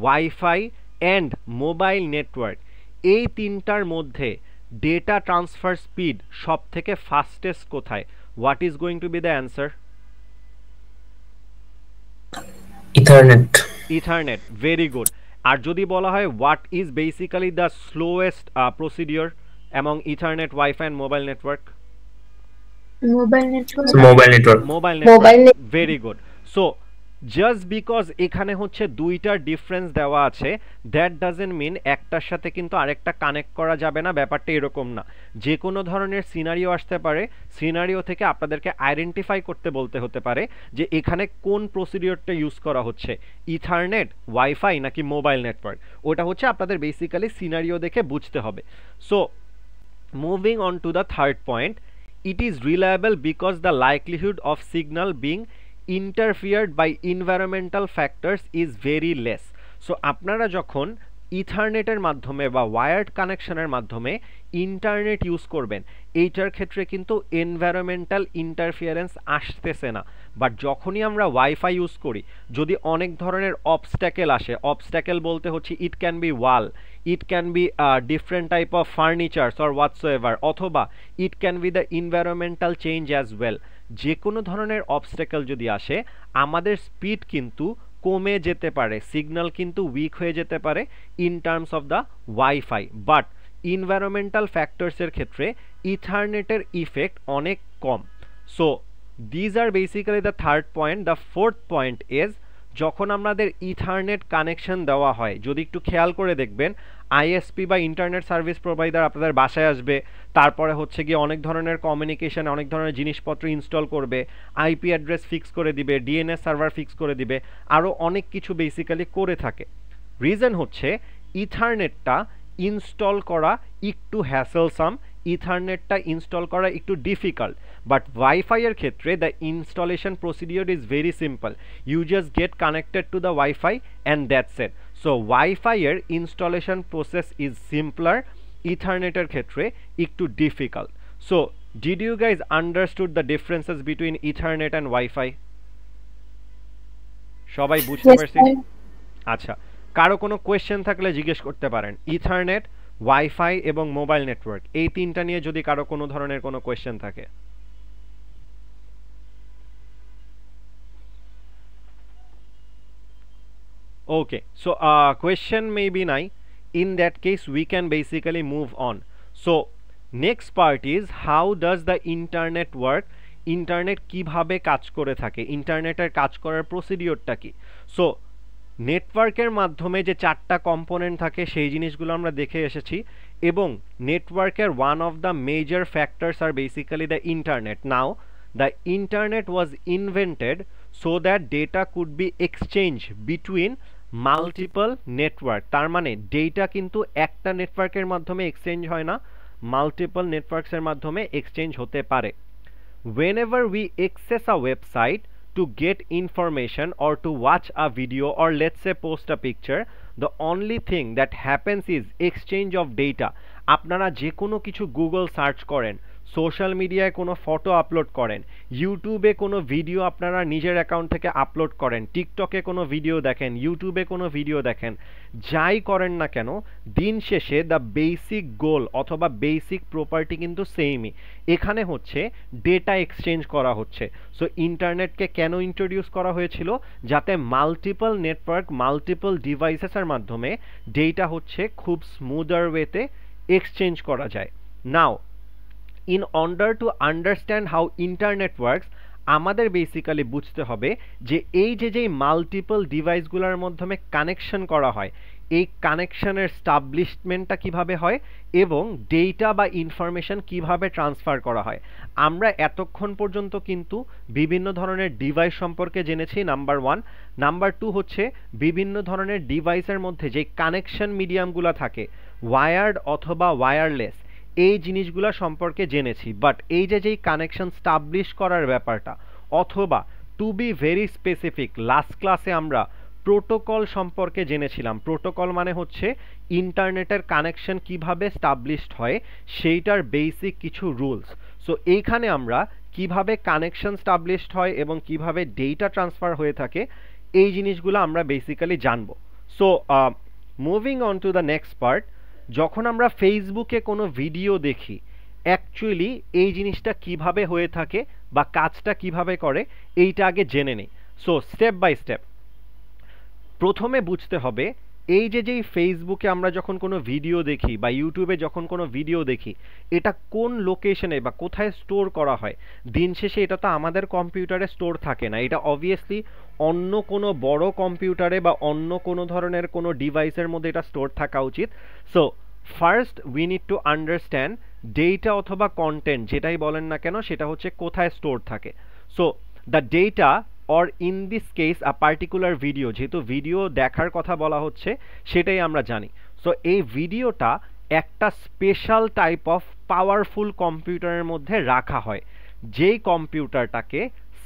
WiFi and mobile network, এই তিনটার মধ্যে ডেটা ট্রান্সফার স্পিড সব থেকে ফাস্টেস্ট কোথায়? What is going to be the answer? Ethernet. Ethernet, very good. আর যদি বলা হয় what is basically the slowest procedure among Ethernet, WiFi and mobile network? Mobile network. Mobile network. Mobile mobile network, very good. So just because এখানে হচ্ছে দুইটার difference দেওয়া আছে, that doesn't mean একটার সাথে কিন্তু আরেকটা কানেক্ট করা যাবে না, ব্যাপারটা এরকম না। যে কোনো ধরনের সিনারিও আসতে পারে, সিনারিও থেকে আপনাদেরকে আইডেন্টিফাই করতে বলতে হতে পারে যে এখানে কোন প্রসিডিওরটা ইউজ করা হচ্ছে, ইথারনেট, ওয়াইফাই নাকি মোবাইল নেটওয়ার্ক, ওটা হচ্ছে আপনাদের বেসিক্যালি সিনারিও দেখে বুঝতে হবে। So moving on to the third point, it is reliable because the likelihood of signal being interfered by environmental factors is very less. So আপনারা যখন ইথারনেটের মাধ্যমে বা ওয়্যার্ড কানেকশনের মাধ্যমে ইন্টারনেট ইউজ করবেন, এইটার ক্ষেত্রে কিন্তু এনভায়রনমেন্টাল ইন্টারফিয়ারেন্স আসতেছে না। বাট যখনই আমরা ওয়াইফাই ইউজ করি, যদি অনেক ধরনের অবস্ট্যাকেল আসে, অবস্ট্যাকেল বলতে হচ্ছে it can be wall, it can be different type of furnitures or whatsoever, অথবা it can be the environmental change as well, যে কোনো ধরনের অবস্ট্যাকেল যদি আসে আমাদের স্পিড কিন্তু কমে যেতে পারে, সিগন্যাল কিন্তু উইক হয়ে যেতে পারে in terms of the WiFi. But environmental ফ্যাক্টরসের ক্ষেত্রে ইথারনেটের ইফেক্ট অনেক কম। So these are basically the third point. The fourth point is, যখন আমাদের ইথারনেট কানেকশন দেওয়া হয়, যদি একটু খেয়াল করে দেখবেন, আইএসপি বা ইন্টারনেট সার্ভিস প্রোভাইডার আপনাদের বাসায় আসবে, তারপরে হচ্ছে গিয়ে অনেক ধরনের কমিউনিকেশন, অনেক ধরনের জিনিসপত্র ইনস্টল করবে, আইপি অ্যাড্রেস ফিক্স করে দিবে, ডিএনএস সার্ভার ফিক্স করে দিবে, আরও অনেক কিছু বেসিক্যালি করে থাকে। রিজন হচ্ছে ইথারনেটটা ইনস্টল করা একটু হ্যাসেলসাম, ইথারনেটটা ইনস্টল করা একটু ডিফিকাল্ট। বাট ওয়াইফাইয়ের ক্ষেত্রে the installation procedure is very simple, you just get connected to the WiFi and that's it. So ওয়াইফাইয়ের ইনস্টলেশন প্রসেস ইজ সিম্পলার, ইথারনেটের ক্ষেত্রে একটু difficult. So did you guys understood the differences between Ethernet and WiFi? সবাই বুঝতে পারছি? আচ্ছা, কারো কোনো কোয়েশ্চেন থাকলে জিজ্ঞেস করতে পারেন। ইথারনেট, ওয়াইফাই এবং মোবাইল নেটওয়ার্ক, এই তিনটা নিয়ে যদি কারো কোনো ধরনের কোনো কোয়েশ্চেন থাকে। Okay, so question maybe nai. In that case, we can basically move on. So next part is, how does the internet work? Internet কিভাবে কাজ করে থাকে, ইন্টারনেটের কাজ করার প্রসিডিওরটা কি? সো নেটওয়ার্কের মাধ্যমে যে চারটা কম্পোনেন্ট থাকে সেই জিনিসগুলো আমরা দেখে এসেছি, এবং নেটওয়ার্কের one of the major factors are basically the internet. Now the internet was invented so that data could be exchanged between multiple network। তার মানে ডেটা কিন্তু একটা নেটওয়ার্কের মাধ্যমে এক্সচেঞ্জ হয় না, মাল্টিপল নেটওয়ার্কসের মাধ্যমে এক্সচেঞ্জ হতে পারে। whenever we access a website to get information or to watch a video or let's say post a picture, the only thing that happens is exchange of data। আপনারা যে কোনো কিছু Google search করেন, social মিডিয়ায় কোনো photo upload করেন, ইউটিউবে কোনো ভিডিও আপনারা নিজের অ্যাকাউন্ট থেকে আপলোড করেন, টিকটকে কোনো ভিডিও দেখেন, ইউটিউবে কোনো ভিডিও দেখেন, যাই করেন না কেন, দিন শেষে দ্য বেসিক গোল অথবা বেসিক প্রপার্টি কিন্তু সেমই। এখানে হচ্ছে ডেটা এক্সচেঞ্জ করা হচ্ছে। সো ইন্টারনেটকে কেন ইন্ট্রোডিউস করা হয়েছিল? যাতে মাল্টিপল নেটওয়ার্ক, মাল্টিপল ডিভাইসেসের মাধ্যমে ডেটা হচ্ছে খুব স্মুদার ওয়েতে এক্সচেঞ্জ করা যায়। নাও in order to understand how internet works, আমাদের বেসিক্যালি বুঝতে হবে যে এই যে মাল্টিপল ডিভাইসগুলোর মাধ্যমে কানেকশন করা হয়, এই কানেকশনের স্টাবলিশমেন্টটা কিভাবে হয় এবং ডেটা বা ইনফরমেশন কিভাবে ট্রান্সফার করা হয়। আমরা এতক্ষণ পর্যন্ত কিন্তু বিভিন্ন ধরনের ডিভাইস সম্পর্কে জেনেছি, নাম্বার ওয়ান। নাম্বার টু হচ্ছে বিভিন্ন ধরনের ডিভাইসের মধ্যে যে কানেকশন মিডিয়ামগুলো থাকে, ওয়ায়ার্ড অথবা ওয়্যারলেস, এই জিনিসগুলো সম্পর্কে জেনেছি। বাট এই যেই কানেকশন স্টাবলিশ করার ব্যাপারটা, অথবা to be very specific, last ক্লাসে আমরা প্রোটোকল সম্পর্কে জেনেছিলাম। প্রোটোকল মানে হচ্ছে ইন্টারনেটের কানেকশন কিভাবে স্টাবলিশড হয় সেইটার বেসিক কিছু রুলস। সো এইখানে আমরা কিভাবে কানেকশন স্টাবলিশড হয় এবং কিভাবে ডেটা ট্রান্সফার হয়ে থাকে এই জিনিসগুলো আমরা বেসিক্যালি জানবো। So moving on to the next part, যখন আমরা ফেসবুকে কোনো ভিডিও দেখি অ্যাকচুয়ালি এই জিনিসটা কিভাবে হয়ে থাকে বা কাজটা কিভাবে করে এইটা আগে জেনে নেই। সো স্টেপ বাই স্টেপ প্রথমে বুঝতে হবে এই যেই ফেসবুকে আমরা যখন কোনো ভিডিও দেখি বা ইউটিউবে যখন কোনো ভিডিও দেখি এটা কোন লোকেশনে বা কোথায় স্টোর করা হয়। দিন শেষে এটা তো আমাদের কম্পিউটারে স্টোর থাকে না, এটা অবভিয়াসলি অন্য কোনো বড় কম্পিউটারে বা অন্য কোনো ধরনের কোনো ডিভাইসের মধ্যে এটা স্টোর থাকা উচিত। So first we need to understand data অথবা কন্টেন্ট যেটাই বলেন না কেন সেটা হচ্ছে কোথায় স্টোর থাকে। So the data or in this case a particular video, যেহেতু ভিডিও দেখার কথা বলা হচ্ছে সেটাই আমরা জানি। সো এই ভিডিওটা একটা স্পেশাল টাইপ অফ পাওয়ারফুল কম্পিউটারের মধ্যে রাখা হয়, যেই কম্পিউটারটাকে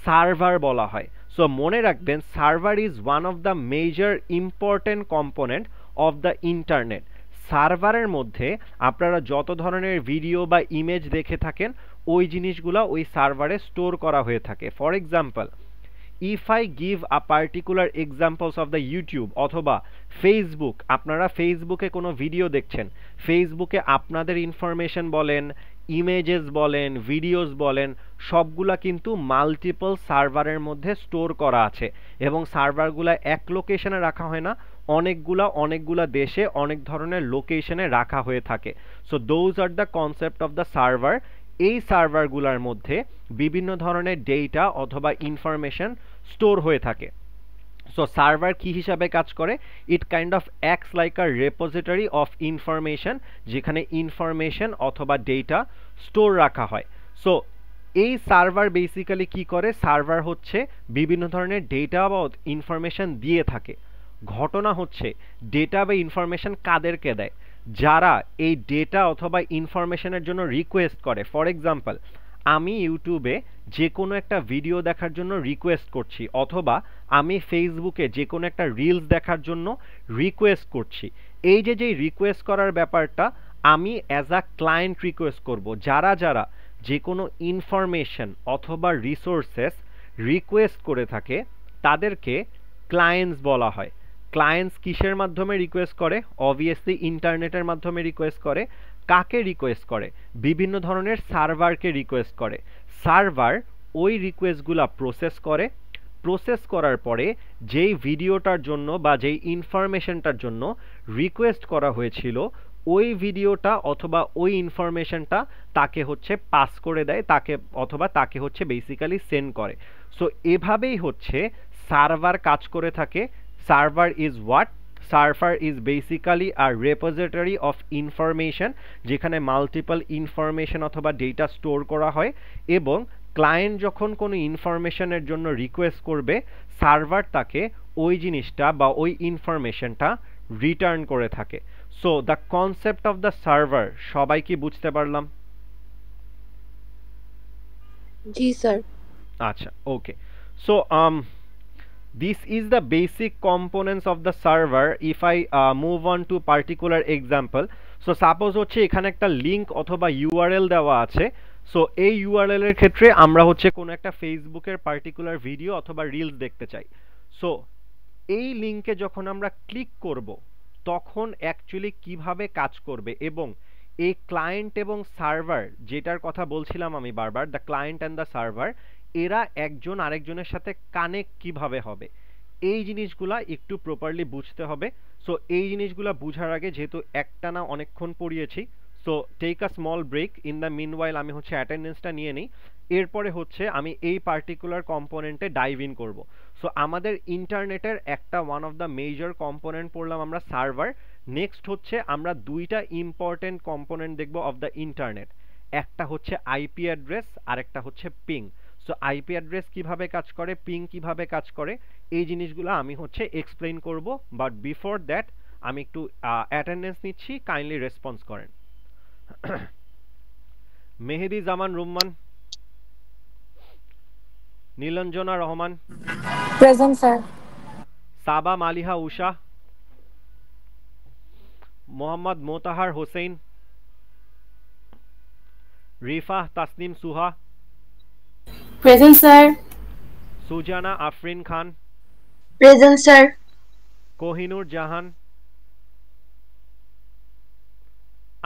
সার্ভার বলা হয়। সো মনে রাখবেন server is one of the major important component of the internet. সার্ভারের মধ্যে আপনারা যত ধরনের ভিডিও বা ইমেজ দেখে থাকেন ওই জিনিসগুলো ওই সার্ভারে স্টোর করা হয়ে থাকে। For example, if I give a particular examples of the YouTube অথবা ফেসবুক, আপনারা ফেসবুকে কোনো ভিডিও দেখছেন, ফেসবুকে আপনাদের ইনফরমেশন বলেন, ইমেজেস বলেন, ভিডিওস বলেন, সবগুলা কিন্তু মাল্টিপল সার্ভারের মধ্যে স্টোর করা আছে এবং সার্ভারগুলা এক লোকেশনে রাখা হয় না, অনেকগুলা দেশে অনেক ধরনের লোকেশনে রাখা হয়ে থাকে। So those are the concept of the server. এই সার্ভারগুলোর মধ্যে বিভিন্ন ধরনের ডেটা অথবা ইনফরমেশন স্টোর হয়ে থাকে। সো সার্ভার কি হিসাবে কাজ করে? ইট kind of acts like a repository of information, যেখানে ইনফরমেশন অথবা ডেটা স্টোর রাখা হয়। সো এই সার্ভার বেসিক্যালি কি করে? সার্ভার হচ্ছে বিভিন্ন ধরনের ডেটা বা ইনফরমেশন দিয়ে থাকে। ঘটনা হচ্ছে ডেটা বা ইনফরমেশন কাদেরকে দেয়? যারা এই ডেটা অথবা ইনফরমেশনের জন্য রিকোয়েস্ট করে। ফর এক্সাম্পল, আমি ইউটিউবে যে কোনো একটা ভিডিও দেখার জন্য রিকোয়েস্ট করছি অথবা আমি ফেসবুকে যে কোনো একটা রিলস দেখার জন্য রিকোয়েস্ট করছি। এই যে রিকোয়েস্ট করার ব্যাপারটা আমি অ্যাজ আ ক্লায়েন্ট রিকোয়েস্ট করব। যারা যে কোনো ইনফরমেশন অথবা রিসোর্সেস রিকোয়েস্ট করে থাকে তাদেরকে ক্লায়েন্টস বলা হয়। ক্লায়েন্টস কিসের মাধ্যমে রিকোয়েস্ট করে? অবভিয়াসলি ইন্টারনেটের মাধ্যমে রিকোয়েস্ট করে। কাকে রিকোয়েস্ট করে? বিভিন্ন ধরনের সার্ভারকে রিকোয়েস্ট করে। সার্ভার ওই রিকোয়েস্টগুলা প্রসেস করার পরে যেই ভিডিওটার জন্য বা যেই ইনফরমেশনটার জন্য রিকোয়েস্ট করা হয়েছিল ওই ভিডিওটা অথবা ওই ইনফরমেশনটা তাকে হচ্ছে পাস করে দেয়, তাকে হচ্ছে বেসিক্যালি সেন্ড করে। সো এভাবেই হচ্ছে সার্ভার কাজ করে থাকে। Server is what? Server is basically a repository of information, যেখানে মাল্টিপল ইনফরমেশন অথবা ডেটা স্টোর করা হয় এবং ক্লায়েন্ট যখন কোনো ইনফরমেশনের জন্য রিকোয়েস্ট করবে সার্ভার তাকে ওই জিনিসটা বা ওই ইনফরমেশনটা রিটার্ন করে থাকে। So the concept of the server সবাই কি বুঝতে পারলাম? জি স্যার। আচ্ছা, okay. So this is the basic components of the server. If I move on to particular example, so suppose হচ্ছে এখানে একটা লিংক অথবা ইউআরএল দেওয়া আছে। সো এই ইউআরএল এর ক্ষেত্রে আমরা হচ্ছে কোনো একটা ফেসবুকের পার্টিকুলার ভিডিও অথবা রিলস দেখতে চাই। সো এই লিংকে যখন আমরা ক্লিক করব তখন অ্যাকচুয়ালি কিভাবে কাজ করবে এবং এই ক্লায়েন্ট এবং সার্ভার যেটার কথা বলছিলাম আমি বারবার, the client and the server, এরা একজন আরেকজনের সাথে কানেক্ট কিভাবে হবে এই জিনিসগুলা একটু প্রপারলি বুঝতে হবে। সো এই জিনিসগুলা বুঝার আগে যেহেতু একটানা অনেকক্ষণ পড়িয়েছি, so take a small break. In the meanwhile আমি হচ্ছে অ্যাটেন্ডেন্সটা নিয়ে নিই, এরপরে হচ্ছে আমি এই পার্টিকুলার কম্পোনেন্টে ডাইভ ইন করব। সো আমাদের ইন্টারনেটের একটা one of the major component পড়লাম আমরা সার্ভার। নেক্সট হচ্ছে আমরা দুইটা ইম্পর্টেন্ট কম্পোনেন্ট দেখব অফ দ্য ইন্টারনেট, একটা হচ্ছে আইপি অ্যাড্রেস আর একটা হচ্ছে পিং। সো আইপি অ্যাড্রেস কিভাবে কাজ করে, পিং কিভাবে কাজ করে, এই জিনিসগুলো আমি হচ্ছে এক্সপ্লেইন করব। বাট বিফোর দ্যাট আমি একটু অ্যাটেন্ডেন্স নিচ্ছি, কাইন্ডলি রেসপন্স করেন। Mehedi Zaman Rumman, Nilanjana Rahman, present sir. Saba Maliha Usha, Mohammad Motahar Hossain, Rifa Tasnim Suha, present sir. Sujana Afrin Khan, present sir. Kohinoor Jahan,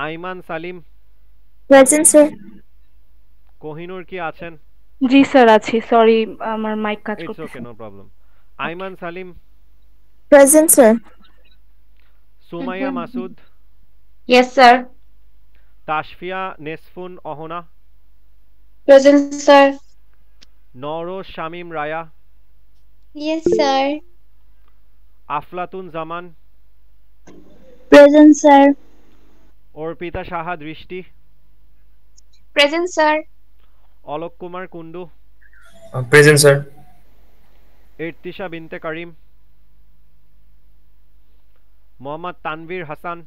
Aiman Salim, present sir. Kohinoor কি আছেন? জি স্যার আছি, সরি আমার মাইক কাজ ইটস করতেছে okay, no problem. Aiman Salim, present sir. Sumaiya Masud, yes sir. Tashfia Nesfun Ohona, present sir. Nowroz Shamim Raya, yes sir. Aflatun Zaman, present sir. Arpita Saha Drishti, present sir. Alok Kumar Kundu, Present, sir. Irtisha Binte Karim, Mohammad Tanvir Hasan,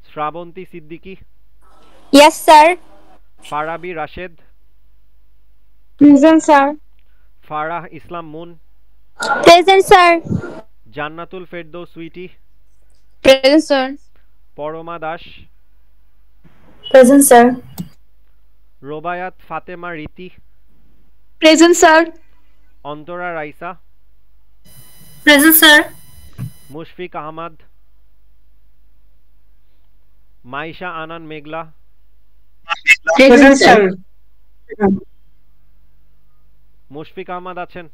Shrabanti Siddiqui, yes sir. Farabi Rashed, present sir. Farah Islam Moon, present sir. Jannatul Ferdous Sweety, present sir. Parama Das, present sir. Robayat Fatema Riti, present sir. Antara Raisa, present sir. Mushfiq Ahmed, Maisha Anan Meghla, present sir. Mushfiq Ahmed আছেন?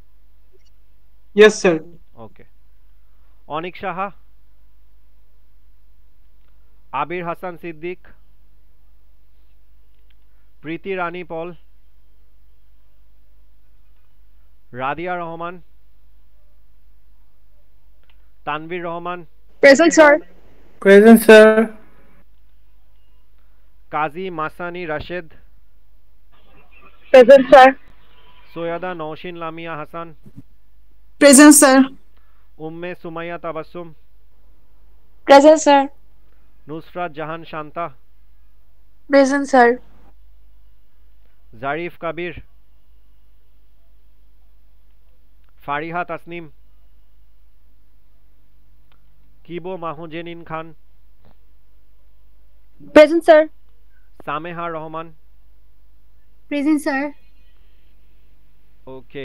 Yes sir. Okay. Anik Saha, Abir Hasan Siddique, Priti Rani Paul, Radia Rahman, Tanvir Rahman, present sir. Present sir. Kazi Masani Rashed, present sir. Syeda Nowshin Lamia Hasan, present sir. Umme Sumaiya Tabassum, present sir. Nusrat Jahan Shanta, present sir. Zarif Kabir, Fariha Tasnim, Kibo Mahujenin Khan, present sir. Sameha Rahman. Present sir. Okay,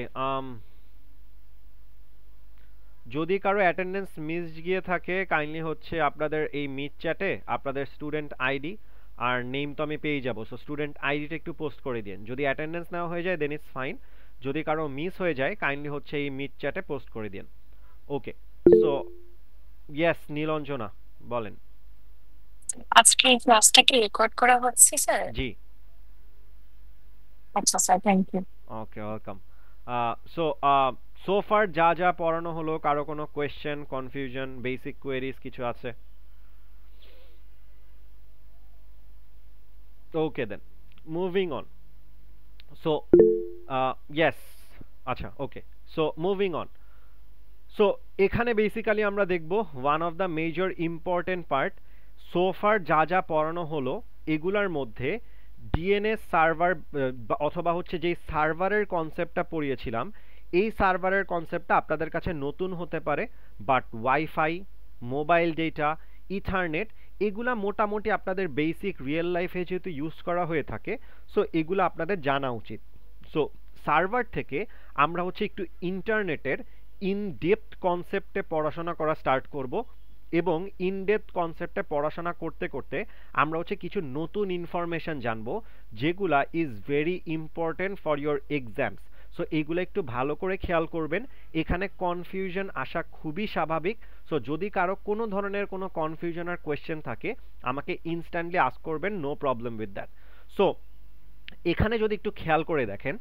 যদি কারো attendance miss গিয়ে থাকে kindly হচ্ছে আপনাদের এই meet চ্যাটে আপনাদের student ID আর name তো আমি পেয়ে যাবো, সো স্টুডেন্ট আইডিটা একটু পোস্ট করে দিন। যদি অ্যাটেন্ডেন্স নেওয়া হয়ে যায় দেন ইটস ফাইন, যদি কারো মিস হয়ে যায় কাইন্ডলি হচ্ছে এই মিট চ্যাটে পোস্ট করে দিন। ওকে, সো ইয়েস নীলঞ্জনা বলেন। আজকে এই ক্লাসটা কি রেকর্ড করা হচ্ছে স্যার? জি। আচ্ছা sir, thank you. Okay, welcome. So far যা যা পড়ানো হলো, কারো কোনো কোয়েশ্চেন, কনফিউশন, বেসিক কোয়েরিজ কিছু আছে? ওকে দেন, মুভিং অন। সো ইয়েস, আচ্ছা okay, so moving on. So এখানে বেসিক্যালি আমরা দেখব one of the major important part. So far যা যা পড়ানো হলো এগুলার মধ্যে ডিএনএস সার্ভার অথবা হচ্ছে যেই সার্ভারের কনসেপ্টটা পড়িয়েছিলাম, এই সার্ভারের কনসেপ্টটা আপনাদের কাছে নতুন হতে পারে, but wifi, mobile data, ethernet এগুলা মোটামুটি আপনাদের বেসিক রিয়েল লাইফে যেহেতু ইউজ করা হয়ে থাকে, সো এগুলো আপনাদের জানা উচিত। সো সার্ভার থেকে আমরা হচ্ছে একটু ইন্টারনেটের ইন ডেপথ কনসেপ্টে পড়াশোনা করা স্টার্ট করব, এবং ইন ডেপথ কনসেপ্টে পড়াশোনা করতে করতে আমরা হচ্ছে কিছু নতুন ইনফরমেশন জানবো যেগুলা is very important for your exams. So এইগুলো একটু ভালো করে খেয়াল করবেন, এখানে কনফিউশন আসা খুবই স্বাভাবিক। সো যদি কারো কোনো ধরনের কোনো কনফিউশন আর কোয়েশ্চেন থাকে আমাকে ইনস্ট্যান্টলি আস্ক করবেন, no problem with that. So এখানে যদি একটু খেয়াল করে দেখেন,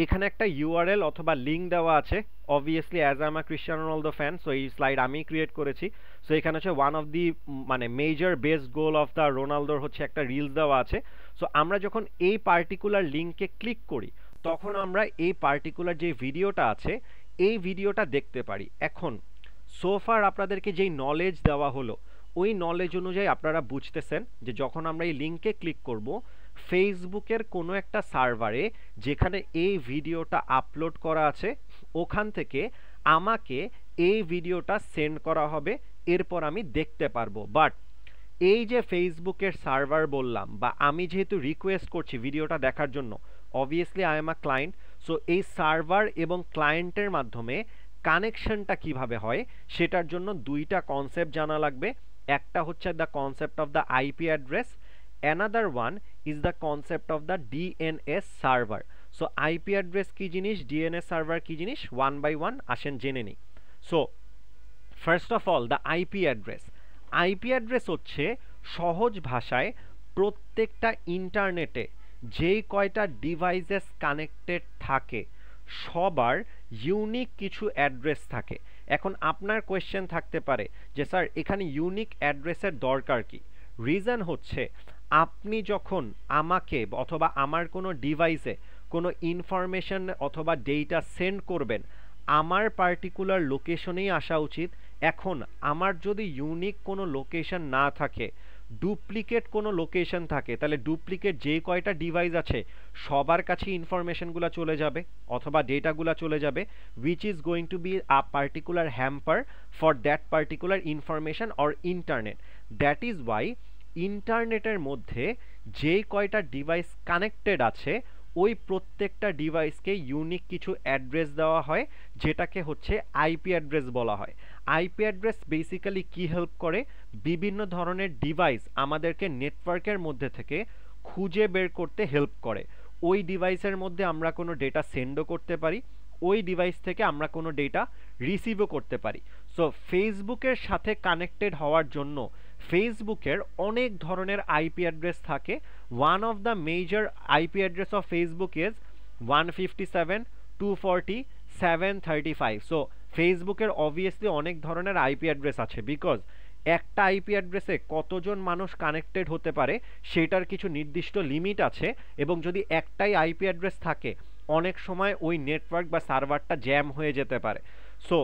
এখানে একটা ইউআরএল অথবা লিঙ্ক দেওয়া আছে। Obviously as I am a Cristiano Ronaldo fan, so এই স্লাইড আমি ক্রিয়েট করেছি। সো এখানে হচ্ছে ওয়ান অফ দি মানে major best goal of the রোনালদোর হচ্ছে একটা রিলস দেওয়া আছে। সো আমরা যখন এই পার্টিকুলার লিঙ্কে ক্লিক করি তখন আমরা এই পার্টিকুলার যে ভিডিওটা আছে এই ভিডিওটা দেখতে পারি। এখন সোফার আপনাদেরকে যেই নলেজ দেওয়া হলো ওই নলেজ অনুযায়ী আপনারা বুঝতেছেন যে যখন আমরা এই লিঙ্কে ক্লিক করব ফেসবুকের কোনো একটা সার্ভারে যেখানে এই ভিডিওটা আপলোড করা আছে ওখান থেকে আমাকে এই ভিডিওটা সেন্ড করা হবে, এরপর আমি দেখতে পারবো। বাট এই যে ফেসবুকের সার্ভার বললাম, বা আমি যেহেতু রিকোয়েস্ট করছি ভিডিওটা দেখার জন্য, obviously I am a client, so এই সার্ভার এবং ক্লায়েন্টের মাধ্যমে কানেকশনটা কিভাবে হয় সেটার জন্য দুইটা কনসেপ্ট জানা লাগবে। একটা হচ্ছে the concept of the IP address, another one is the concept of the DNS server. So IP address কি জিনিস, ডিএনএস সার্ভার কি জিনিস, ওয়ান বাই ওয়ান আসেন জেনে নিই। So first of all the IP address. IP address হচ্ছে সহজ ভাষায় প্রত্যেকটা ইন্টারনেটে যেই কয়টা ডিভাইসেস কানেক্টেড থাকে সবার ইউনিক কিছু অ্যাড্রেস থাকে। এখন আপনার কোয়েশ্চেন থাকতে পারে যে স্যার এখানে ইউনিক অ্যাড্রেসের দরকার কি? রিজন হচ্ছে আপনি যখন আমাকে অথবা আমার কোনো ডিভাইসে কোনো ইনফরমেশন অথবা ডেটা সেন্ড করবেন আমার পার্টিকুলার লোকেশনেই আসা উচিত। এখন আমার যদি ইউনিক কোনো লোকেশন না থাকে, ডুপ্লিকেট কোনো লোকেশন থাকে, তাহলে ডুপ্লিকেট যে কয়টা ডিভাইস আছে সবার কাছে ইনফরমেশনগুলো চলে যাবে অথবা ডেটাগুলো চলে যাবে, which is going to be a particular hamper for that particular information or internet. That is Y ইন্টারনেটের মধ্যে যে কয়টা ডিভাইস কানেক্টেড আছে ওই প্রত্যেকটা ডিভাইসকে ইউনিক কিছু অ্যাড্রেস দেওয়া হয়, যেটাকে হচ্ছে আইপি অ্যাড্রেস বলা হয়। আইপি অ্যাড্রেস বেসিক্যালি কি হেল্প করে, বিভিন্ন ধরনের ডিভাইস আমাদেরকে নেটওয়ার্কের মধ্যে থেকে খুঁজে বের করতে হেল্প করে। ওই ডিভাইসের মধ্যে আমরা কোনো ডেটা সেন্ডও করতে পারি, ওই ডিভাইস থেকে আমরা কোনো ডেটা রিসিভও করতে পারি। সো ফেসবুকের সাথে কানেক্টেড হওয়ার জন্য ফেসবুকের অনেক ধরনের আইপি অ্যাড্রেস থাকে। One of the major IP address of Facebook is 157.240.735। So ফেসবুকের অবভিয়াসলি অনেক ধরনের আইপি অ্যাড্রেস আছে, বিকজ একটা আইপি অ্যাড্রেসে কতজন মানুষ কানেক্টেড হতে পারে সেটার কিছু নির্দিষ্ট লিমিট আছে, এবং যদি একটাই আইপি অ্যাড্রেস থাকে অনেক সময় ওই নেটওয়ার্ক বা সার্ভারটা জ্যাম হয়ে যেতে পারে। সো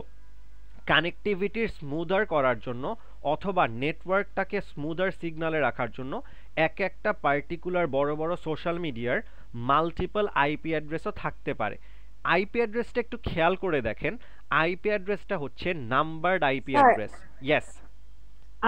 কানেক্টিভিটির স্মুদার করার জন্য অথবা নেটওয়ার্কটাকে স্মুদার সিগনালে রাখার জন্য একটা পার্টিকুলার বড় বড় সোশ্যাল মিডিয়ার মাল্টিপল আইপি অ্যাড্রেসও থাকতে পারে। আইপি অ্যাড্রেসটা একটু খেয়াল করে দেখেন, আইপি অ্যাড্রেসটা হচ্ছে numbered IP address. Yes,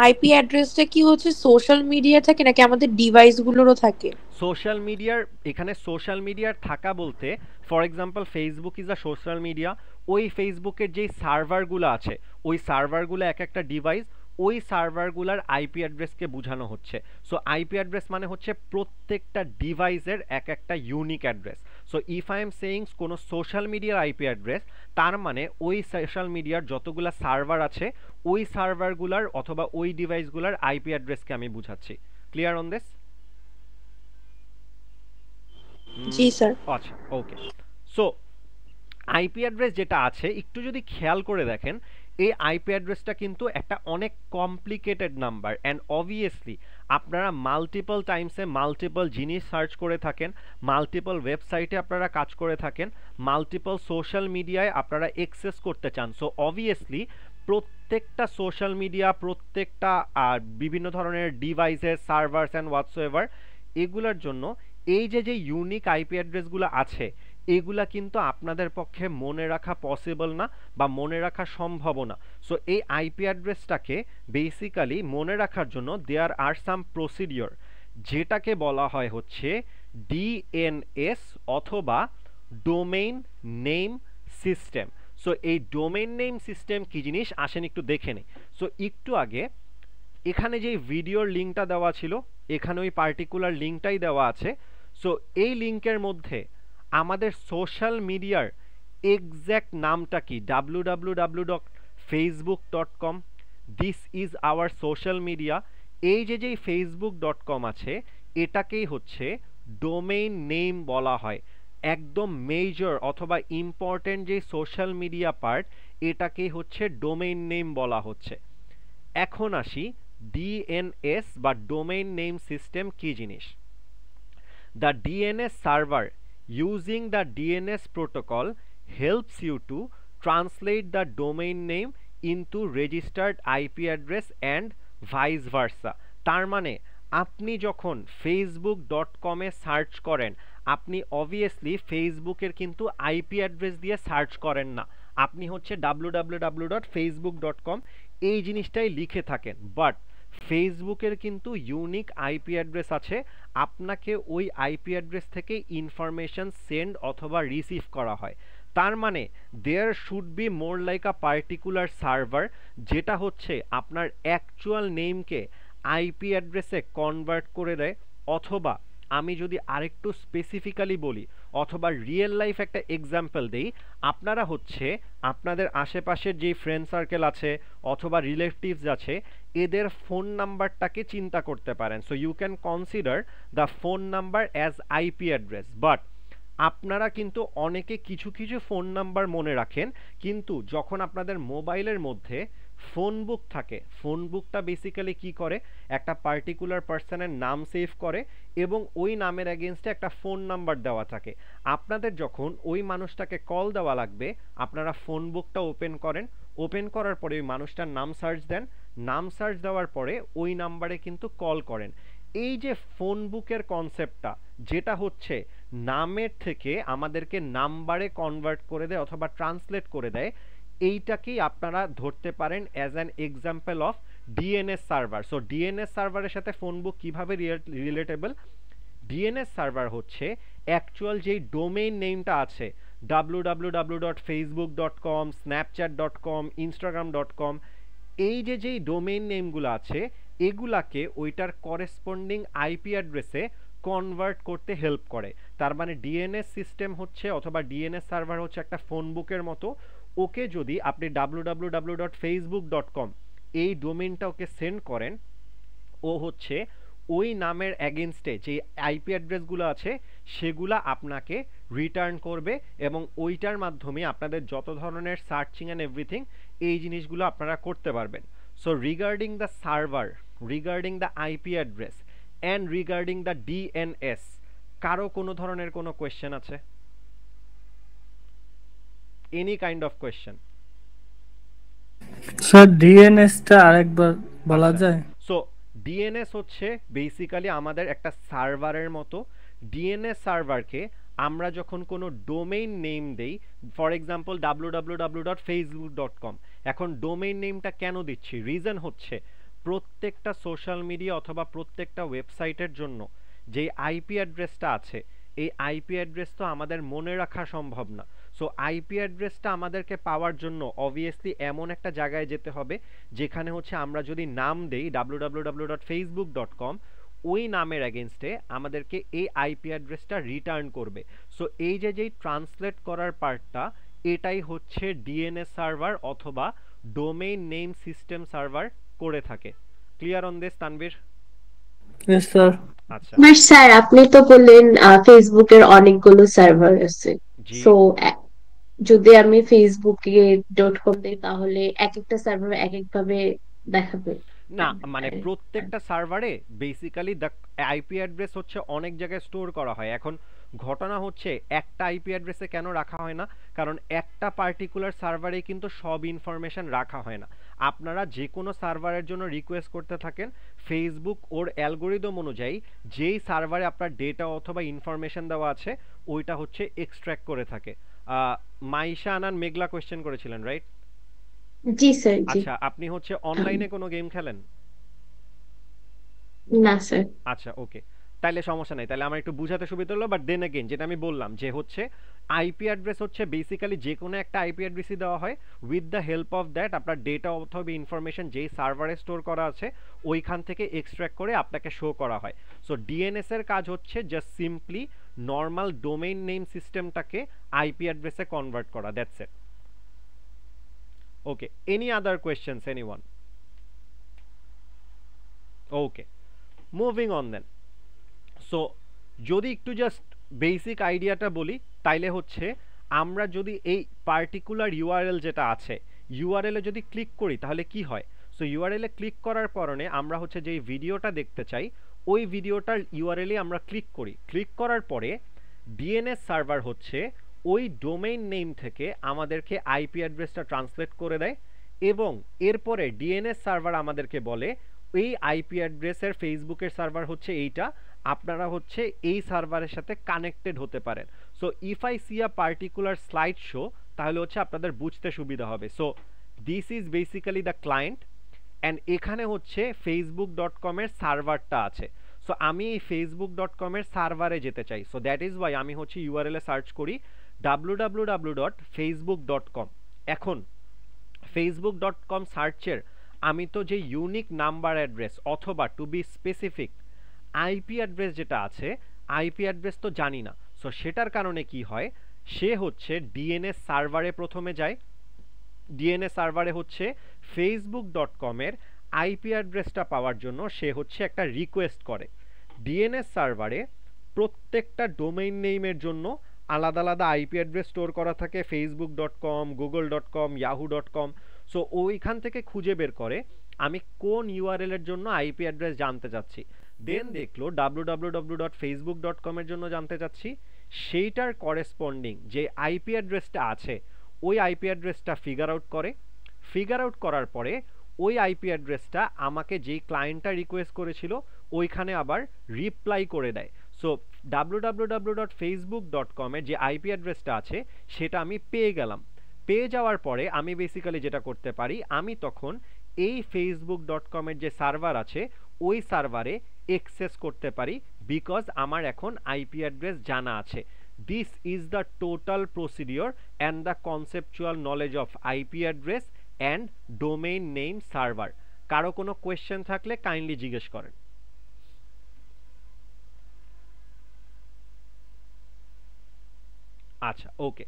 IP অ্যাড্রেসটা কি হচ্ছে সোশ্যাল মিডিয়া থাকে নাকি আমাদের ডিভাইস গুলোরও থাকে? সোশ্যাল মিডিয়ার, এখানে সোশ্যাল মিডিয়ার থাকা বলতে for example Facebook is a social media, ওই ফেসবুকের যেই সার্ভারগুলো আছে ওই সার্ভারগুলো একটা ডিভাইস, ওই সার্ভারগুলোর আইপি অ্যাড্রেসকে বোঝানো হচ্ছে। সো আইপি অ্যাড্রেস মানে হচ্ছে প্রত্যেকটা ডিভাইসের একটা unique address. So if I am saying কোনো সোশ্যাল মিডিয়ার আইপি অ্যাড্রেস, তার মানে ওই সোশ্যাল মিডিয়ার যতগুলো সার্ভার আছে ওই সার্ভারগুলোর অথবা ওই ডিভাইসগুলোর আইপি অ্যাড্রেসকে আমি বুঝাচ্ছি। Clear on this? জি স্যার। আচ্ছা, ওকে। সো আইপি অ্যাড্রেস যেটা আছে একটু যদি খেয়াল করে দেখেন, এই আইপি অ্যাড্রেসটা কিন্তু একটা অনেক কমপ্লিকেটেড নাম্বার, অ্যান্ড অবভিয়াসলি আপনারা মাল্টিপল টাইমসে মাল্টিপল জিনিস সার্চ করে থাকেন, মাল্টিপল ওয়েবসাইটে আপনারা কাজ করে থাকেন, মাল্টিপল সোশ্যাল মিডিয়ায় আপনারা অ্যাক্সেস করতে চান। সো অবভিয়াসলি প্রত্যেকটা সোশ্যাল মিডিয়া, প্রত্যেকটা বিভিন্ন ধরনের ডিভাইসের সার্ভার্স অ্যান্ড হোয়াটসোএভার, এগুলোর জন্য এই যে ইউনিক আইপি অ্যাড্রেসগুলো আছে এগুলা কিন্তু আপনাদের পক্ষে মনে রাখা পসিবল না বা মনে রাখা সম্ভব না। সো এই আইপি অ্যাড্রেসটাকে বেসিক্যালি মনে রাখার জন্য দেয়ার আর সাম প্রসিডিওর, যেটাকে বলা হয় হচ্ছে ডিএনএস অথবা ডোমেইন নেম সিস্টেম। সো এই ডোমেইন নেম সিস্টেম কি জিনিস আসেন একটু দেখে নিই। সো একটু আগে এখানে যে ভিডিওর লিঙ্কটা দেওয়া ছিল এখানে ওই পার্টিকুলার লিঙ্কটাই দেওয়া আছে। সো এই লিঙ্কের মধ্যে আমাদের সোশ্যাল মিডিয়ার এক্স্যাক্ট নামটা কি, www.facebook.com, this is our social media. এই যে facebook.com আছে এটাকেই হচ্ছে ডোমেইন নেম বলা হয়। একদম মেজর অথবা ইম্পর্টেন্ট যে সোশ্যাল মিডিয়া পার্ট এটাকেই হচ্ছে ডোমেইন নেম বলা হচ্ছে। এখন আসি ডিএনএস বা ডোমেইন নেম সিস্টেম কি জিনিস। The DNS server using the DNS protocol helps you to translate the domain name into registered IP address and vice versa। তার মানে আপনি যখন facebook.com-এ সার্চ করেন আপনি অবভিয়াসলি ফেসবুকের কিন্তু আইপি অ্যাড্রেস দিয়ে সার্চ করেন না, আপনি হচ্ছে www.facebook.com এই জিনিসটাই লিখে থাকেন। বাট ফেসবুকের কিন্তু ইউনিক আইপি অ্যাড্রেস আছে, আপনাকে ওই আইপি অ্যাড্রেস থেকে ইনফরমেশন সেন্ড অথবা রিসিভ করা হয়। তার মানে there should be more like a particular server যেটা হচ্ছে আপনার অ্যাকচুয়াল নেমকে আইপি অ্যাড্রেসে কনভার্ট করে দেয়, অথবা আমি যদি আরেকটু স্পেসিফিক্যালি বলি অথবা রিয়েল লাইফ একটা এক্সাম্পল দেই, আপনারা হচ্ছে আপনাদের আশেপাশের যে ফ্রেন্ড সার্কেল আছে অথবা রিলেটিভস আছে এদের ফোন নাম্বারটাকে চিন্তা করতে পারেন। So you can consider the phone number as IP address. But আপনারা কিন্তু অনেকে কিছু কিছু ফোন নাম্বার মনে রাখেন, কিন্তু যখন আপনাদের মোবাইলের মধ্যে ফোন বুক থাকে, ফোন বুকটা বেসিক্যালি কি করে, একটা পার্টিকুলার পার্সনের নাম সেভ করে এবং ওই নামের এগেনস্টে একটা ফোন নাম্বার দেওয়া থাকে। আপনাদের যখন ওই মানুষটাকে কল দেওয়া লাগবে আপনারা ফোন বুকটা ওপেন করেন, ওপেন করার পরে ওই মানুষটার নাম সার্চ দেন, নাম সার্চ দেওয়ার পরে ওই নাম্বারে কিন্তু কল করেন। এই যে ফোন বুকের কনসেপ্টটা যেটা হচ্ছে নামের থেকে আমাদেরকে নাম্বারে কনভার্ট করে দেয় অথবা ট্রান্সলেট করে দেয়, এইটাকেই আপনারা ধরতে পারেন as an example of DNS server. So DNS সার্ভারের সাথে ফোন বুক কীভাবে রিলেটেবল? ডিএনএস সার্ভার হচ্ছে অ্যাকচুয়াল যেই ডোমেইন নেমটা আছে www.facebook.com, snapchat.com, instagram.com, এই যে যেই ডোমেইন নেমগুলো আছে এগুলাকে ওইটার করেসপন্ডিং আইপি অ্যাড্রেসে কনভার্ট করতে হেল্প করে। তার মানে ডিএনএস সিস্টেম হচ্ছে অথবা ডিএনএস সার্ভার হচ্ছে একটা ফোন বুকের মতো। ওকে যদি আপনি www.facebook.com এই ডোমেইনটা ওকে সেন্ড করেন, ও হচ্ছে ওই নামের এগেনস্টে যে আইপি অ্যাড্রেসগুলো আছে সেগুলা আপনাকে রিটার্ন করবে এবং ওইটার মাধ্যমে আপনাদের যত ধরনের সার্চিং অ্যান্ড এভরিথিং এই জিনিসগুলো আপনারা করতে পারবেন। So regarding the server, regarding the IP address and regarding the DNS কারো কোনো ধরনের কোনো কোয়েশ্চেন আছে? Any kind of question? Sir ডিএনএসটা আরেকবার বলা যায়? সো ডিএনএস হচ্ছে বেসিক্যালি আমাদের একটা সার্ভারের মতো। ডিএনএস সার্ভারকে আমরা যখন কোনো ডোমেইন নেম দেই, ফর এক্সাম্পল www.facebook.com, এখন ডোমেইন নেমটা কেন দিচ্ছি? রিজন হচ্ছে প্রত্যেকটা সোশ্যাল মিডিয়া অথবা প্রত্যেকটা ওয়েবসাইটের জন্য যে আইপি অ্যাড্রেসটা আছে এই আইপি অ্যাড্রেস তো আমাদের মনে রাখা সম্ভব না। সো আইপি অ্যাড্রেসটা আমাদেরকে পাওয়ার জন্য অবভিয়াসলি এমন একটা জায়গায় যেতে হবে যেখানে হচ্ছে আমরা যদি নাম দেই www.facebook.com, ওই নামের এগেনস্টে আমাদেরকে এই আইপি অ্যাড্রেসটা রিটার্ন করবে। সো এই যে যেই ট্রান্সলেট করার পার্টটা এটাই হচ্ছে ডিএনএস সার্ভার অথবা ডোমেইন নেম সিস্টেম সার্ভার করে থাকে। Clear on this Tanvir? Yes sir. আচ্ছা স্যার আপনি তো বললেন ফেসবুকের অনেকগুলো সার্ভার আছে, সো যদি আমি facebook.com দিই তাহলে এক একটা সার্ভার এক এক ভাবে দেখাবে না? মানে প্রত্যেকটা সার্ভারে বেসিক্যালি দ্য আইপি অ্যাড্রেস হচ্ছে অনেক জায়গায় স্টোর করা হয়। এখন ঘটনা হচ্ছে একটা আইপি অ্যাড্রেসে কেন রাখা হয় না, কারণ একটা পার্টিকুলার সার্ভারে কিন্তু সব ইনফরমেশন রাখা হয় না। আপনারা যে কোনো সার্ভারের জন্য রিকোয়েস্ট করতে থাকেন, ফেসবুক ওর অ্যালগোরিদম অনুযায়ী যেই সার্ভারে আপনার ডেটা অথবা ইনফরমেশন দেওয়া আছে ওইটা হচ্ছে এক্সট্র্যাক্ট করে থাকে। মাইশা আনান মেঘলা কোয়েশ্চেন করেছিলেন, রাইট? জি স্যার। আচ্ছা, আপনি হচ্ছে অনলাইনে কোনো গেম খেলেন? না স্যার। আচ্ছা ওকে, তাইলে সমস্যা নাই, তাহলে আমার একটু বুঝাতে সুবিধা হলো। বাট দেন अगेन যেটা আমি বললাম যে হচ্ছে আইপি অ্যাড্রেস হচ্ছে বেসিক্যালি যে কোনো একটা আইপি অ্যাড্রেসই দেওয়া হয়, with the help of that আপনার ডেটা অথবা ইনফরমেশন যেই সার্ভারে স্টোর করা আছে ওইখান থেকে এক্সট্র্যাক্ট করে আপনাকে শো করা হয়। সো ডিএনএস এর কাজ হচ্ছে just simply normal domain name সিস্টেমটাকে আইপি অ্যাড্রেসে কনভার্ট করা, that's it. Okay, any other questions anyone? Okay, moving on then. So যদি একটু জাস্ট বেসিক আইডিয়াটা বলি তাইলে হচ্ছে আমরা যদি এই পার্টিকুলার ইউআরএল যেটা আছে ইউআরএল এ যদি ক্লিক করি তাহলে কি হয়? সো ইউআরএল এ ক্লিক করার কারণে আমরা হচ্ছে যেই ভিডিওটা দেখতে চাই ওই ভিডিওটার ইউআরএল এ আমরা ক্লিক করি। ক্লিক করার পরে ডিএনএস সার্ভার হচ্ছে ওই ডোমেইন নেম থেকে আমাদেরকে আইপি অ্যাড্রেসটা ট্রান্সলেট করে দেয় এবং এরপরে ডিএনএস সার্ভার আমাদেরকে বলে এই আইপি অ্যাড্রেসের ফেসবুকের সার্ভার হচ্ছে এইটা, আপনারা হচ্ছে এই সার্ভারের সাথে কানেক্টেড হতে পারেন। So if I C a particular slide show তাহলে হচ্ছে আপনাদের বুঝতে সুবিধা হবে। So this is basically the client and এখানে হচ্ছে facebook.com এর সার্ভারটা আছে। সো আমি এই facebook.com এর সার্ভারে যেতে চাই। সো দ্যাট ইজ ওয়াই আমি হচ্ছে ইউআরএল এ সার্চ করি www.facebook.com। এখন facebook.com সার্চের আমি তো যে ইউনিক নাম্বার অ্যাড্রেস অথবা to be specific IP address যেটা আছে আইপি অ্যাড্রেস তো জানি না। সো সেটার কারণে কি হয়, সে হচ্ছে ডিএনএস সার্ভারে প্রথমে যায়, ডিএনএস সার্ভারে হচ্ছে facebook.com এর আইপি অ্যাড্রেসটা পাওয়ার জন্য সে হচ্ছে একটা রিকোয়েস্ট করে। ডিএনএস সার্ভারে প্রত্যেকটা ডোমেইন নেইমের জন্য আলাদা আলাদা আইপি অ্যাড্রেস স্টোর করা থাকে, facebook.com, google.com, yahoo.com। সো ওইখান থেকে খুঁজে বের করে আমি কোন ইউআরএল এর জন্য আইপি অ্যাড্রেস জানতে চাচ্ছি, দেন দেখলো www.facebook.com এর জন্য জানতে চাচ্ছি, সেইটার করেসপন্ডিং যে আইপি অ্যাড্রেসটা আছে ওই আইপি অ্যাড্রেসটা ফিগার আউট করে, ফিগার আউট করার পরে ওই আইপি অ্যাড্রেসটা আমাকে যেই ক্লায়েন্টটা রিকোয়েস্ট করেছিল ওইখানে আবার রিপ্লাই করে দেয়। সো www.facebook.com এর যে আইপি অ্যাড্রেসটা আছে সেটা আমি পেয়ে গেলাম। পেয়ে যাওয়ার পরে আমি বেসিক্যালি যেটা করতে পারি, আমি তখন এই facebook.com এর যে সার্ভার আছে ওই সার্ভারে অ্যাক্সেস করতে পারি, বিকজ আমার এখন আইপি অ্যাড্রেস জানা আছে। This is the total procedure and the conceptual knowledge of IP address and domain name server. কারো কোনো কোয়েশ্চেন থাকলে কাইন্ডলি জিজ্ঞেস করেন। আচ্ছা, ওকে,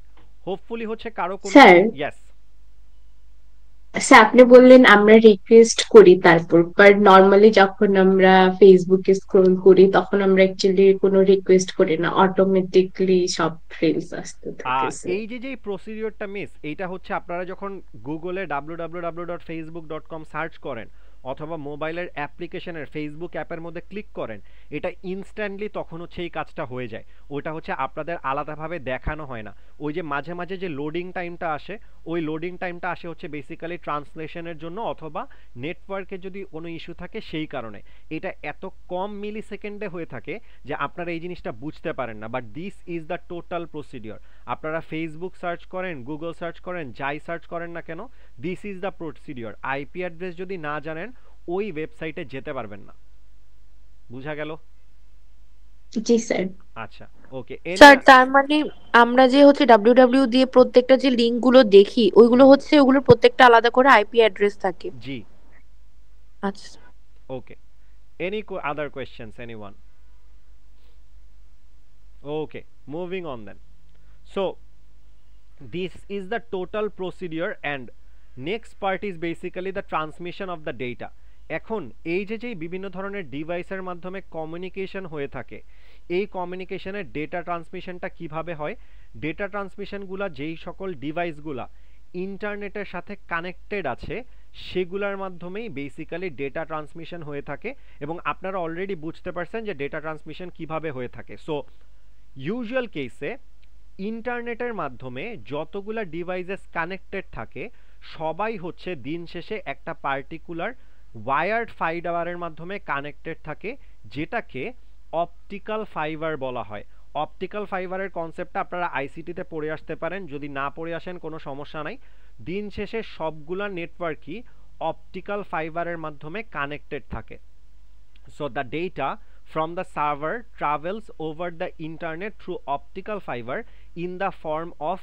হোপফুলি হচ্ছে কারো কোনো স্যার ইয়েস। স্যার আপনি বললেন আমরা রিকোয়েস্ট করি তারপর, বাট নরমালি যখন আমরা ফেসবুকে স্ক্রল করি তখন আমরা অ্যাকচুয়ালি কোনো রিকোয়েস্ট করি না, অটোমেটিকলি সব ফ্রেন্ডস আসতে থাকে। এই যে প্রসিডিওরটা মিস, এইটা হচ্ছে আপনারা যখন গুগলে www.facebook.com সার্চ করেন অথবা মোবাইলের অ্যাপ্লিকেশনের ফেসবুক অ্যাপের মধ্যে ক্লিক করেন, এটা ইনস্ট্যান্টলি তখন হচ্ছে এই কাজটা হয়ে যায়। ওইটা হচ্ছে আপনাদের আলাদাভাবে দেখানো হয় না। ওই যে মাঝে মাঝে যে লোডিং টাইমটা আসে, ওই লোডিং টাইমটা আসে হচ্ছে বেসিক্যালি ট্রান্সলেশনের জন্য অথবা নেটওয়ার্কে যদি কোনো ইস্যু থাকে সেই কারণে। এটা এত কম মিলি সেকেন্ডে হয়ে থাকে যে আপনারা এই জিনিসটা বুঝতে পারেন না, but this is the total procedure. আপনারা ফেসবুক সার্চ করেন, গুগল সার্চ করেন, যাই সার্চ করেন না কেন, this is the procedure. IP address যদি না জানেন ওই ওয়েবসাইটে যেতে পারবেন না। বুঝা গেল? জি স্যার। আচ্ছা, ওকে স্যার তার মানে আমরা যে হচ্ছে www দিয়ে প্রত্যেকটা যে লিংক গুলো দেখি ওইগুলো হচ্ছে ওগুলোর প্রত্যেকটা আলাদা করে আইপি অ্যাড্রেস থাকে। জি, আচ্ছা okay. Any other questions anyone? Okay, moving on then. So this is the total procedure and next part is basically the transmission of the data। এখন এই যে বিভিন্ন ধরনের ডিভাইসের মাধ্যমে কমিউনিকেশন হয়ে থাকে, এই কমিউনিকেশনের ডেটা ট্রান্সমিশনটা কিভাবে হয়, ডেটা ট্রান্সমিশনগুলা যেই সকল ডিভাইসগুলা ইন্টারনেটের সাথে কানেক্টেড আছে সেগুলোর মাধ্যমেই বেসিক্যালি ডেটা ট্রান্সমিশন হয়ে থাকে। এবং আপনারা অলরেডি বুঝতে পারছেন যে ডেটা ট্রান্সমিশন কিভাবে হয়ে থাকে। সো ইউজুয়াল কেসে ইন্টারনেটের মাধ্যমে যতগুলা ডিভাইসেস কানেক্টেড থাকে সবাই হচ্ছে দিন শেষে একটা পার্টিকুলার ওয়্যার্ড ফাইবারের মাধ্যমে কানেক্টেড থাকে, যেটাকে অপটিক্যাল ফাইবার বলা হয়। অপটিক্যাল ফাইবারের কনসেপ্টটা আপনারা আইসিটিতে পড়ে আসতে পারেন, যদি না পড়ে আসেন কোনো সমস্যা নাই। দিন শেষে সবগুলা নেটওয়ার্কই অপটিক্যাল ফাইবারের মাধ্যমে কানেক্টেড থাকে। So the data from the server travels over the internet through optical fiber in the form of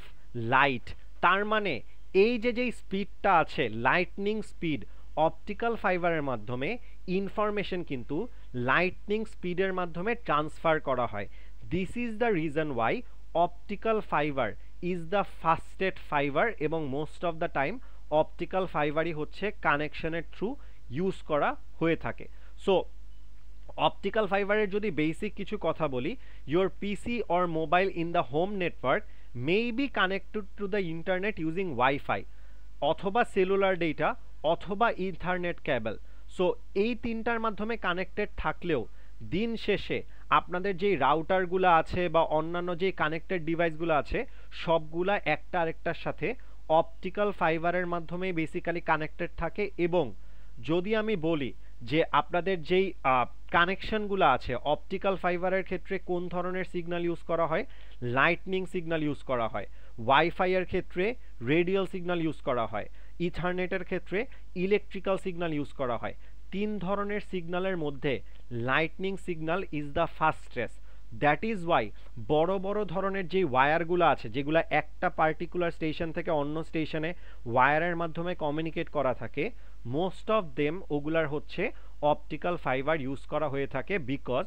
light। তার মানে এই যে স্পিডটা আছে লাইটনিং স্পিড, অপটিক্যাল ফাইবারের মাধ্যমে ইনফরমেশন কিন্তু লাইটনিং স্পিডের মাধ্যমে ট্রান্সফার করা হয়। This is the reason why optical fibre is the fastest fibre, এবং most of the time optical ফাইবারই হচ্ছে কানেকশনের থ্রু ইউজ করা হয়ে থাকে। সো অপটিক্যাল ফাইবারের যদি বেসিক কিছু কথা বলি, your PC or mobile in the home network may be connected to the internet using Wi-Fi অথবা সেলুলার ডেটা অথবা ইথারনেট কেবল। সো এই তিনটার মাধ্যমে কানেক্টেড থাকলেও দিন শেষে আপনাদের যেই রাউটারগুলো আছে বা অন্যান্য যে কানেক্টেড ডিভাইসগুলো আছে সবগুলা একটা আরেকটার সাথে অপটিক্যাল ফাইবারের মাধ্যমে বেসিক্যালি কানেক্টেড থাকে। এবং যদি আমি বলি যে আপনাদের যেই কানেকশনগুলো আছে অপটিক্যাল ফাইবারের ক্ষেত্রে কোন ধরনের সিগন্যাল ইউজ করা হয়, লাইটনিং সিগন্যাল ইউজ করা হয়, ওয়াইফাই এর ক্ষেত্রে রেডিয়াল সিগন্যাল ইউজ করা হয়, ইথারনেটের ক্ষেত্রে ইলেকট্রিক্যাল সিগন্যাল ইউজ করা হয়। তিন ধরনের সিগন্যালের মধ্যে lightning signal is the fastest. That is Y বড় বড় ধরনের যে ওয়্যারগুলো আছে যেগুলো একটা পার্টিকুলার স্টেশন থেকে অন্য স্টেশনে ওয়্যারের মাধ্যমে কমিউনিকেট করা থাকে, মোস্ট অফ দেম ওগুলার হচ্ছে অপটিক্যাল ফাইবার ইউজ করা হয়ে থাকে, because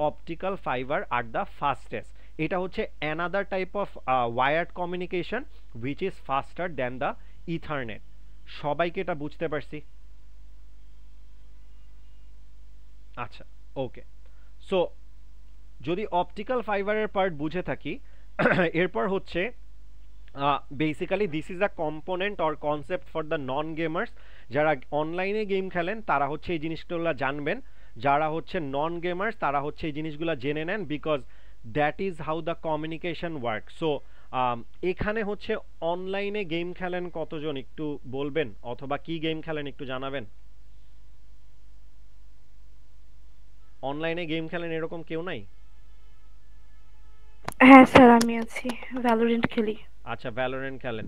optical fibre are the fastest. এটা হচ্ছে another type of wired communication which is ফাস্টার than the ethernet. সবাইকে এটা বুঝতে পারছি? আচ্ছা, ওকে। সো যদি অপটিক্যাল ফাইবারের পার্ট বুঝে থাকি, এরপর হচ্ছে basically this is a component or concept for the non gamers. যারা অনলাইনে গেম খেলেন তারা হচ্ছে এই জিনিসগুলো জানবেন, যারা হচ্ছে নন গেমার্স তারা হচ্ছে এই জিনিসগুলো জেনে নেন, because that is how the communication work. So এখানে হচ্ছে অনলাইনে গেম খেলেন কতজন একটু বলবেন, অথবা কি গেম খেলেন একটু জানাবেন? অনলাইনে গেম খেলেন এরকম কেউ নাই? হ্যাঁ স্যার, আমি আছি, ভ্যালোরেন্ট খেলি। আচ্ছা, ভ্যালোরেন্ট খেলেন।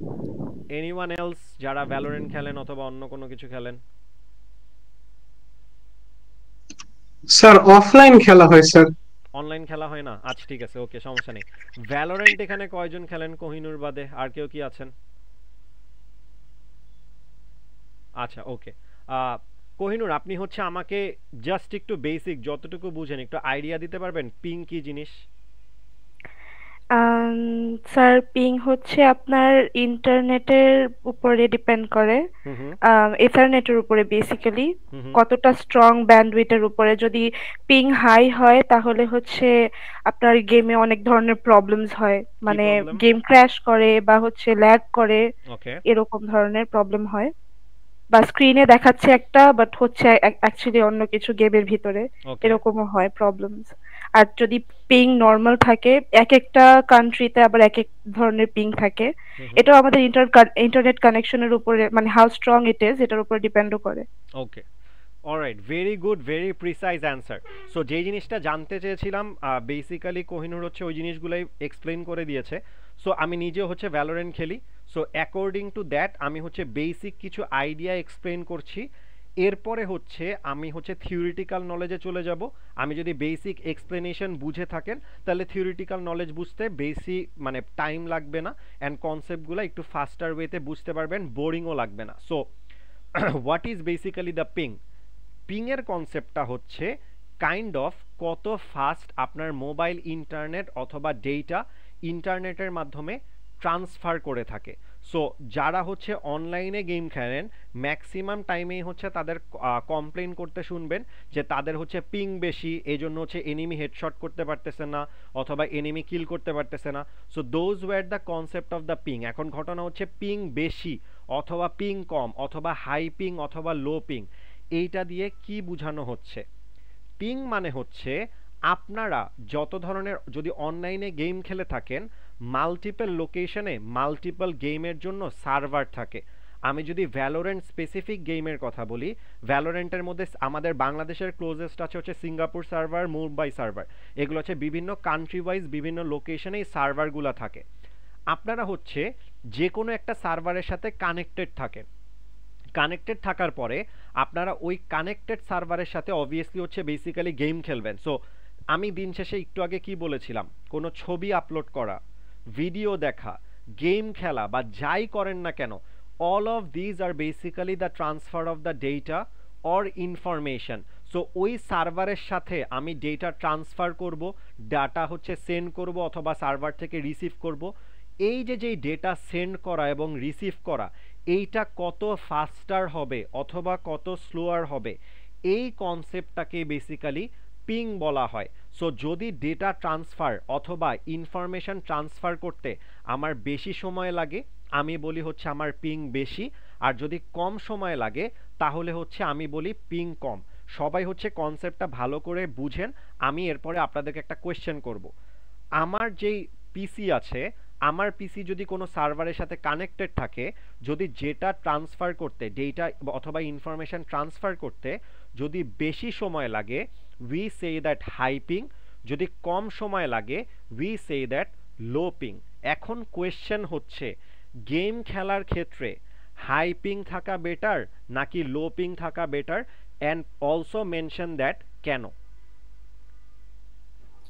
এনিওয়ান এলস যারা ভ্যালোরেন্ট খেলেন অথবা অন্য কোনো কিছু খেলেন? স্যার অফলাইন খেলা হয় স্যার। অনলাইন খেলা হয় না? আচ্ছা ঠিক আছে, ওকে, সমস্যা নেই। ভ্যালোরেন্ট এখানে কয়জন খেলেন কোহিনুর বাদে? আর কেউ কি আছেন? আচ্ছা, ওকে। কোহিনুর, আপনি হচ্ছে আমাকে জাস্ট একটু বেসিক যতটুকু বুঝেন একটু আইডিয়া দিতে পারবেন পিং কি জিনিস? স্যার পিং হচ্ছে আপনার ইন্টারনেটের উপরে ডিপেন্ড করে, ইথারনেটের উপরে বেসিক্যালি কতটা স্ট্রং ব্যান্ডউইথের উপরে। যদি পিং হাই হয় তাহলে হচ্ছে আপনার গেমে অনেক ধরনের প্রবলেমস হয়, মানে গেম ক্র্যাশ করে বা হচ্ছে ল্যাগ করে, এরকম ধরনের প্রবলেম হয়, বা স্ক্রিনে দেখাচ্ছে একটা বাট হচ্ছে অ্যাকচুয়ালি অন্য কিছু গেমের ভিতরে, এরকমও হয় প্রবলেমস। আর যদি পিং নরমাল থাকে, এক একটা কান্ট্রিতে আবার এক এক ধরনের পিং থাকে, এটাও আমাদের ইন্টারনেট কানেকশনের উপরে, মানে হাউ স্ট্রং ইট ইজ, এটার উপর ডিপেন্ডও করে। Okay, alright, very good, very precise answer. So যে জিনিসটা জানতে চেয়েছিলাম বেসিক্যালি কোহিনুর হচ্ছে ওই জিনিসগুলোই এক্সপ্লেন করে দিয়েছে। সো আমি নিজেও হচ্ছে ভ্যালোরেন্ট খেলি, সো অ্যাকর্ডিং টু দ্যাট আমি হচ্ছে বেসিক কিছু আইডিয়া এক্সপ্লেন করছি। এরপরে হচ্ছে আমি হচ্ছে থিওরিটিক্যাল নলেজে চলে যাব। আমি যদি বেসিক এক্সপ্লেনেশন বুঝে থাকেন তাহলে থিওরিটিক্যাল নলেজ বুঝতে বেশি মানে টাইম লাগবে না, অ্যান্ড কনসেপ্টগুলো একটু ফাস্টার ওয়েতে বুঝতে পারবেন, বোরিংও লাগবে না। So what is basically the ping? পিংয়ের কনসেপ্টটা হচ্ছে কাইন্ড অফ কত ফাস্ট আপনার মোবাইল ইন্টারনেট অথবা ডেটা ইন্টারনেটের মাধ্যমে ট্রান্সফার করে থাকে। সো যারা হচ্ছে অনলাইনে গেম খেলেন ম্যাক্সিমাম টাইমেই হচ্ছে তাদের কমপ্লেন করতে শুনবেন যে তাদের হচ্ছে পিং বেশি, এই জন্য হচ্ছে এনিমি হেডশট করতে পারতেছে না অথবা এনিমি কিল করতে পারতেছে না। So those were the concept of the ping. এখন ঘটনা হচ্ছে পিং বেশি অথবা পিং কম অথবা হাই পিং অথবা লো পিং, এইটা দিয়ে কি বোঝানো হচ্ছে? পিং মানে হচ্ছে আপনারা যত ধরনের যদি অনলাইনে গেম খেলে থাকেন মাল্টিপল লোকেশনে মাল্টিপল গেমের জন্য সার্ভার থাকে। আমি যদি ভ্যালোরেন্ট স্পেসিফিক গেমের কথা বলি, ভ্যালোরেন্টের মধ্যে আমাদের বাংলাদেশের ক্লোজেস্ট আছে হচ্ছে সিঙ্গাপুর সার্ভার, মুম্বাই সার্ভার, এগুলো হচ্ছে বিভিন্ন কান্ট্রি ওয়াইজ বিভিন্ন লোকেশনে এই সার্ভারগুলো থাকে। আপনারা হচ্ছে যে কোনো একটা সার্ভারের সাথে কানেক্টেড থাকেন, কানেক্টেড থাকার পরে আপনারা ওই কানেক্টেড সার্ভারের সাথে অবভিয়াসলি হচ্ছে বেসিক্যালি গেম খেলবেন। সো আমি দিন শেষে একটু আগে কি বলেছিলাম, কোনো ছবি আপলোড করা, ভিডিও দেখা, গেম খেলা বা যাই করেন না কেন, all of these are basically the transfer of the data or information. So ওই সার্ভারের সাথে আমি ডেটা ট্রান্সফার করব, ডাটা হচ্ছে সেন্ড করব অথবা সার্ভার থেকে রিসিভ করব। এই যে যেই ডেটা সেন্ড করা এবং রিসিভ করা এইটা কত ফাস্টার হবে অথবা কত স্লোয়ার হবে, এই কনসেপ্টটাকে বেসিক্যালি পিং বলা হয়। সো যদি ডেটা ট্রান্সফার অথবা ইনফরমেশন ট্রান্সফার করতে আমার বেশি সময় লাগে আমি বলি হচ্ছে আমার পিং বেশি, আর যদি কম সময় লাগে তাহলে হচ্ছে আমি বলি পিং কম। সবাই হচ্ছে কনসেপ্টটা ভালো করে বুঝেন। আমি এরপরে আপনাদেরকে একটা কোয়েশ্চেন করব। আমার যেই পিসি আছে, আমার পিসি যদি কোনো সার্ভারের সাথে কানেক্টেড থাকে, যদি যেটা ট্রান্সফার করতে ডেটা অথবা ইনফরমেশন ট্রান্সফার করতে যদি বেশি সময় লাগে we say that high ping, যদি কম সময় লাগে we say that low ping. এখন কোয়েশ্চেন হচ্ছে গেম খেলার ক্ষেত্রে হাই পিং থাকা বেটার নাকি লো পিং থাকা better, and also mention that কেন?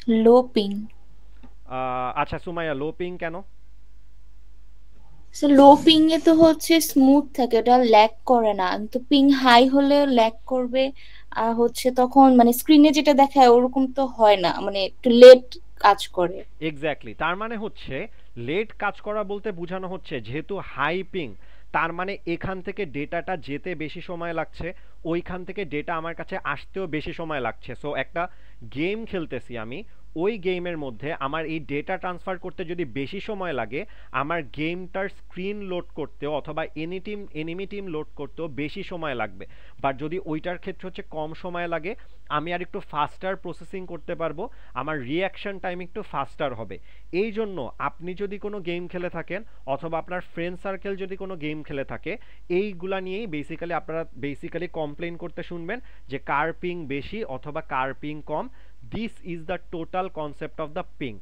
Low ping. আচ্ছা সুমাইয়া, লো পিং কেন? লো পিং এ তো হচ্ছে স্মুথ থাকে, ওটা ল্যাগ করে না, কিন্তু পিং হাই হলে ল্যাগ করবে। আর হচ্ছে তখন মানে স্ক্রিনে যেটা দেখায় ওরকম তো হয় না, মানে একটু লেট কাজ করে। এক্স্যাক্টলি, তার মানে হচ্ছে লেট কাজ করা বলতে বোঝানো হচ্ছে যেহেতু হাই পিং, তার মানে এখান থেকে ডেটাটা যেতে বেশি সময় লাগছে, ওইখান থেকে ডেটা আমার কাছে আসতেও বেশি সময় লাগছে। সো একটা গেম খেলতেছি আমি, ওই গেমের মধ্যে আমার এই ডেটা ট্রান্সফার করতে যদি বেশি সময় লাগে, আমার গেমটার স্ক্রিন লোড করতেও অথবা এনিমি টিম লোড করতেও বেশি সময় লাগবে। বাট যদি ওইটার ক্ষেত্রে হচ্ছে কম সময় লাগে, আমি আর একটু ফাস্টার প্রসেসিং করতে পারবো, আমার রিঅ্যাকশন টাইম একটু ফাস্টার হবে। এই জন্য আপনি যদি কোনো গেম খেলে থাকেন অথবা আপনার ফ্রেন্ড সার্কেল যদি কোনো গেম খেলে থাকে, এইগুলা নিয়েই আপনারা কমপ্লেন করতে শুনবেন যে কার পিং বেশি অথবা কার পিং কম। This is the total concept of the ping.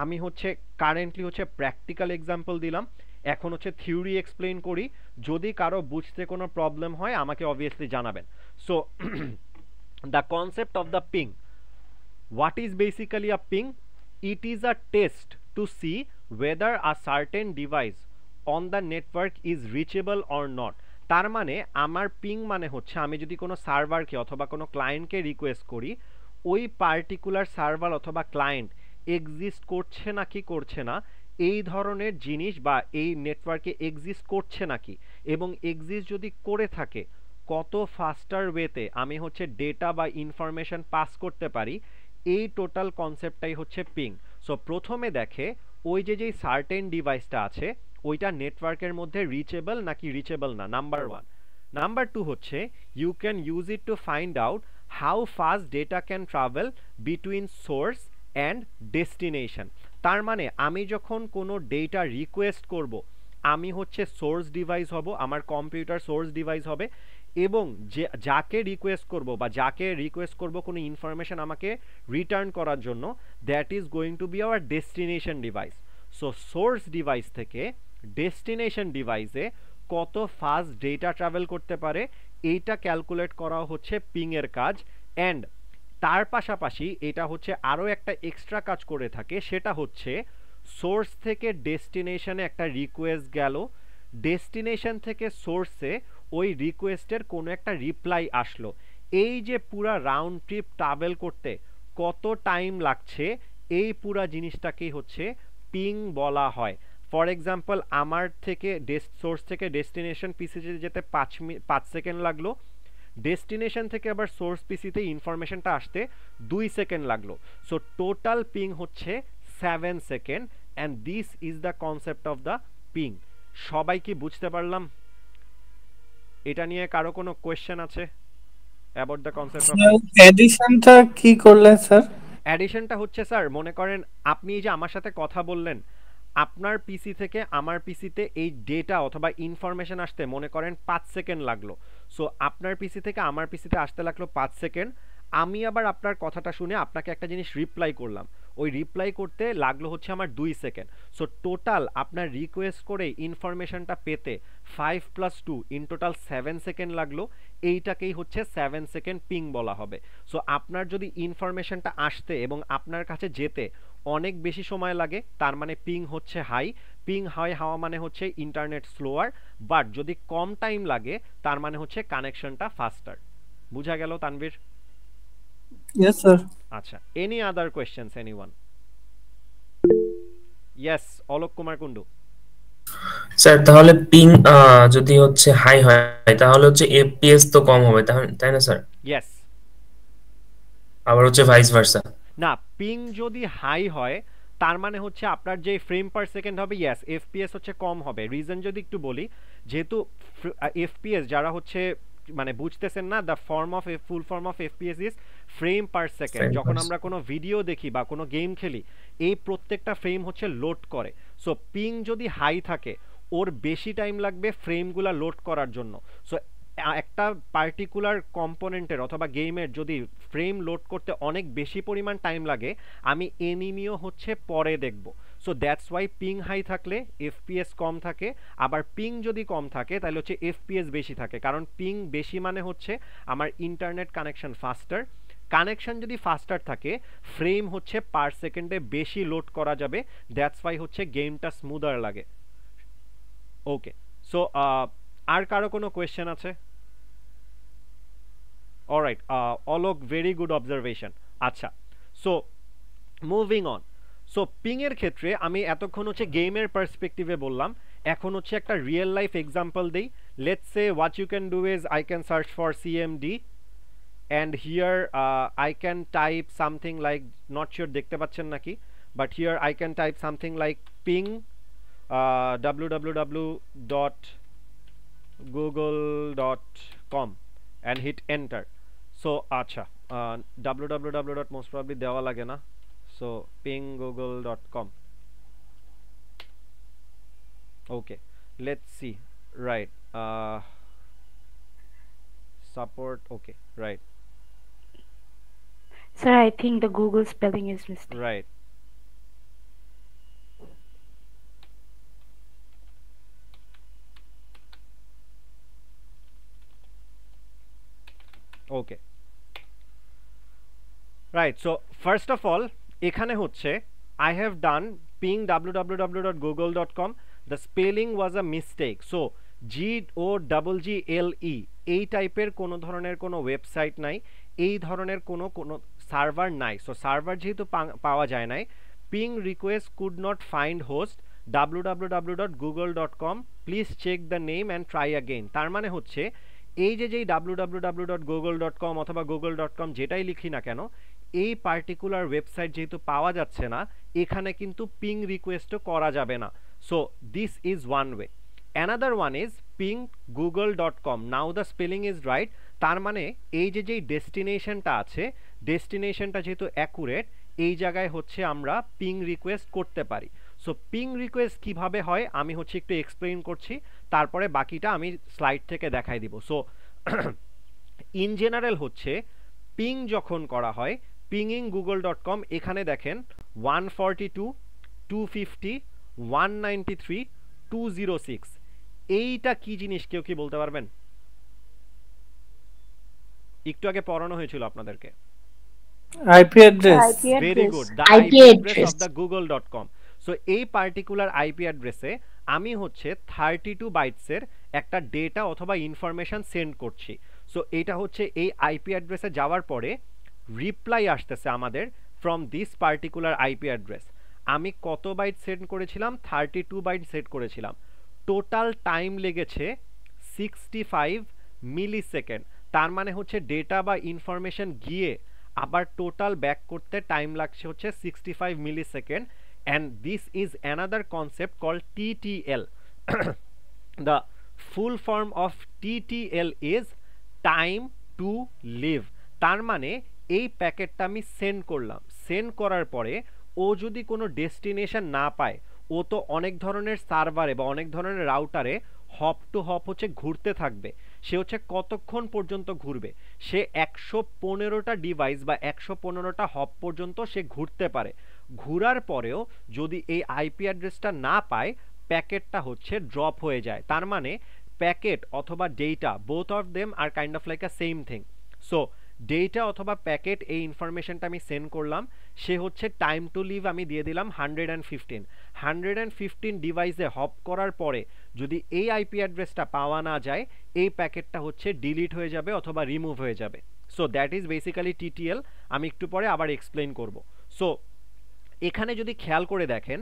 আমি হচ্ছে কারেন্টলি হচ্ছে প্র্যাকটিক্যাল এক্সাম্পল দিলাম, এখন হচ্ছে থিওরি এক্সপ্লেন করি। যদি কারো বুঝতে কোনো প্রবলেম হয় আমাকে অবভিয়াসলি জানাবেন। So the concept of the ping. What is basically a ping? It is a test to see whether a certain device on the network is reachable or not. তার মানে আমার পিং মানে হচ্ছে আমি যদি কোনো সার্ভারকে অথবা কোনো ক্লায়েন্টকে রিকোয়েস্ট করি, ওই পার্টিকুলার সার্ভার অথবা ক্লায়েন্ট এক্সিস্ট করছে নাকি করছে না, এই ধরনের জিনিস, বা এই নেটওয়ার্কে এক্সিস্ট করছে নাকি, এবং এক্সিস্ট যদি করে থাকে কত ফাস্টার ওয়েতে আমি হচ্ছে ডেটা বা ইনফরমেশন পাস করতে পারি, এই টোটাল কনসেপ্টটাই হচ্ছে পিং। সো প্রথমে দেখে ওই যে সার্টেন ডিভাইসটা আছে ওইটা নেটওয়ার্কের মধ্যে রিচেবল নাকি রিচেবল না, নাম্বার ওয়ান। নাম্বার টু হচ্ছে you can use it to find out how fast data can travel between source and destination. তার মানে আমি যখন কোনো ডেটা রিকোয়েস্ট করব, আমি হচ্ছে সোর্স ডিভাইস হব, আমার কম্পিউটার সোর্স ডিভাইস হবে, এবং যাকে রিকোয়েস্ট করব কোনো ইনফরমেশন আমাকে রিটার্ন করার জন্য, that is going to B hour destination device. So source device থেকে ডেস্টিনেশন ডিভাইসে কত ফাস্ট ডেটা ট্রাভেল করতে পারে এইটা ক্যালকুলেট করা হচ্ছে পিং এর কাজ। অ্যান্ড তার পাশাপাশি এটা হচ্ছে আরও একটা এক্সট্রা কাজ করে থাকে, সেটা হচ্ছে সোর্স থেকে ডেস্টিনেশনে একটা রিকোয়েস্ট গেল, ডেস্টিনেশন থেকে সোর্সে ওই রিকোয়েস্টের কোনো একটা রিপ্লাই আসলো, এই যে পুরা রাউন্ড ট্রিপ ট্রাভেল করতে কত টাইম লাগছে, এই পুরা জিনিসটাকেই হচ্ছে পিং বলা হয়। ফর এক্সাম্পল আমার থেকে সোর্স থেকে ডেস্টিনেশন পিসিতে যেতে 5 সেকেন্ড লাগলো, ডেস্টিনেশন থেকে আবার সোর্স পিসিতে ইনফরমেশনটা আসতে 2 সেকেন্ড লাগলো। সো টোটাল পিং হচ্ছে 7 second, and this is the concept of the ping. সবাই কি বুঝতে পারলাম? এটা নিয়ে কারো কোনো কোয়েশ্চেন আছে about the concept of ping? এডিশনটা কি করলেন স্যার? অ্যাডিশনটা হচ্ছে স্যার, মনে করেন আপনি এই যে আমার সাথে কথা বললেন, আপনার পিসি থেকে আমার পিসিতে এই ডেটা অথবা ইনফরমেশন আসতে মনে করেন 5 সেকেন্ড লাগলো। সো আপনার পিসি থেকে আমার পিসিতে আসতে লাগলো 5 সেকেন্ড, আমি আবার আপনার কথাটা শুনে আপনাকে একটা জিনিস রিপ্লাই করলাম, ওই রিপ্লাই করতে লাগলো হচ্ছে আমার 2 সেকেন্ড। সো টোটাল আপনার রিকোয়েস্ট করে ইনফরমেশনটা পেতে 5 + 2 ইন টোটাল 7 সেকেন্ড লাগলো, এইটাকেই হচ্ছে 7 সেকেন্ড পিং বলা হবে। সো আপনার যদি ইনফরমেশনটা আসতে এবং আপনার কাছে যেতে অনেক বেশি সময় লাগে, তার মানে পিং হচ্ছে হাই। পিং হাই হওয়া মানে হচ্ছে ইন্টারনেট স্লোয়ার, বাট যদি কম টাইম লাগে তার মানে হচ্ছে কানেকশনটা ফাস্টার। বুঝা গেল তানভীর? Yes sir. আচ্ছা, any other questions anyone? Yes, Alok Kumar Kundu. Sir তাহলে পিং যদি হচ্ছে হাই হয় তাহলে হচ্ছে এফপিএস তো কম হবে, তাই না স্যার? ইয়েস। আবার হচ্ছে ভাইস ভার্সা? না, পিং যদি হাই হয় তার মানে হচ্ছে আপনার যে ফ্রেম পার সেকেন্ড হবে, ইয়েস, এফপিএস হচ্ছে কম হবে। রিজন যদি একটু বলি, যেহেতু এফপিএস যারা হচ্ছে মানে বুঝতেছেন না, the full form of FPS is frame per second. যখন আমরা কোনো ভিডিও দেখি বা কোনো গেম খেলি, এই প্রত্যেকটা ফ্রেম হচ্ছে লোড করে। সো পিং যদি হাই থাকে ওর বেশি টাইম লাগবে ফ্রেমগুলা লোড করার জন্য। সো একটা পার্টিকুলার কম্পোনেন্টের অথবা গেমের যদি ফ্রেম লোড করতে অনেক বেশি পরিমাণ টাইম লাগে, আমি এনিমিও হচ্ছে পরে দেখব। So that's why ping high থাকলে এফপিএস কম থাকে, আবার পিং যদি কম থাকে তাহলে হচ্ছে এফপিএস বেশি থাকে। কারণ পিং বেশি মানে হচ্ছে আমার ইন্টারনেট কানেকশন ফাস্টার, কানেকশন যদি ফাস্টার থাকে ফ্রেম হচ্ছে পার সেকেন্ডে বেশি লোড করা যাবে, দ্যাটস ওয়াই হচ্ছে গেমটা স্মুদার লাগে। ওকে, সো আর কারো কোনো কোয়েশ্চেন আছে? Alright, Alok, very good observation. আচ্ছা, so moving on. So ping এর ক্ষেত্রে আমি এতক্ষণ হচ্ছে গেমের পার্সপেক্টিভে বললাম, এখন হচ্ছে একটা রিয়েল লাইফ এক্সাম্পল দেই। Let's say what you can do is I can search for CMD and here I can type something like, not sure দেখতে পাচ্ছেন নাকি, but here I can type something like ping www.google.com and hit enter. So acha www. most probably দেওয়া লাগে না, so ping google.com. okay, let's see. Right, support. Okay, right. Sir, I think the Google spelling is mistake. Right. Okay. Right, so first of all এখানে হচ্ছে I have done ping www.google.com. the spelling was a mistake, so GOGGLE এই টাইপের কোনো ধরনের কোনো website নাই, এই ধরনের কোনো সার্ভার নাই। সো সার্ভার যেহেতু পাওয়া যায় নাই, ping request could not find host www.google.com, please check the name and try again. তার মানে হচ্ছে এই যে যেই www.google.com অথবা google.com যেটাই লিখি না কেন, এই পার্টিকুলার ওয়েবসাইট যেহেতু পাওয়া যাচ্ছে না, এখানে কিন্তু পিং রিকোয়েস্টও করা যাবে না। So this is one way. Another one is ping google.com. Now the spelling is right. তার মানে এই যে যেই ডেস্টিনেশনটা আছে, ডেস্টিনেশনটা যেহেতু অ্যাকুরেট, এই জায়গায় হচ্ছে আমরা পিং রিকোয়েস্ট করতে পারি। সো পিং রিকোয়েস্ট কিভাবে হয় আমি হচ্ছে একটু এক্সপ্লেইন করছি, তারপরে বাকিটা আমি স্লাইড থেকে দেখাই দিব। সো ইন জেনারেল হচ্ছে পিং যখন করা হয়, পিংইং google.com, এখানে দেখেন 142 250 193 206, এইটা কি জিনিস কেউ কি বলতে পারবেন? একটু আগে পড়ানো হয়েছিল আপনাদেরকে। IP address. Very good, the IP address of the google.com. So এই পার্টিকুলার আইপি অ্যাড্রেসে আমি হচ্ছে 32 বাইটসের একটা ডেটা অথবা ইনফরমেশন সেন্ড করছি। সো এটা হচ্ছে এই আইপি অ্যাড্রেসে যাওয়ার পরে রিপ্লাই আসতেছে আমাদের from this particular IP address. আমি কত বাইট সেন্ড করেছিলাম? 32 বাইট সেট করেছিলাম। টোটাল টাইম লেগেছে 65 মিলি সেকেন্ড। তার মানে হচ্ছে ডেটা বা ইনফরমেশন গিয়ে আবার টোটাল ব্যাক করতে টাইম লাগছে হচ্ছে 65 মিলি second. and this is another concept called TTL. The full form of TTL is time to live. তার মানে এই প্যাকেটটা আমি সেন্ড করলাম, সেন্ড করার পরে ও যদি কোনো ডেস্টিনেশন না পায়, ও তো অনেক ধরনের সার্ভারে বা অনেক ধরনের রাউটারে হপ টু হপ হচ্ছে ঘুরতে থাকবে। সে হচ্ছে কতক্ষণ পর্যন্ত ঘুরবে? সে 115টা ডিভাইস বা 115টা হপ পর্যন্ত সে ঘুরতে পারে। ঘোরার পরেও যদি এই আইপি অ্যাড্রেসটা না পায়, প্যাকেটটা হচ্ছে ড্রপ হয়ে যায়। তার মানে প্যাকেট অথবা data, both of them are kind of like a same thing. So data অথবা প্যাকেট, এই ইনফরমেশনটা আমি সেন্ড করলাম, সে হচ্ছে টাইম টু লিভ আমি দিয়ে দিলাম 115 ডিভাইসে হপ করার পরে যদি এই আইপি অ্যাড্রেসটা পাওয়া না যায়, এই প্যাকেটটা হচ্ছে ডিলিট হয়ে যাবে অথবা রিমুভ হয়ে যাবে। So that is basically TTL. আমি একটু পরে আবার এক্সপ্লেন করব। সো এখানে যদি খেয়াল করে দেখেন,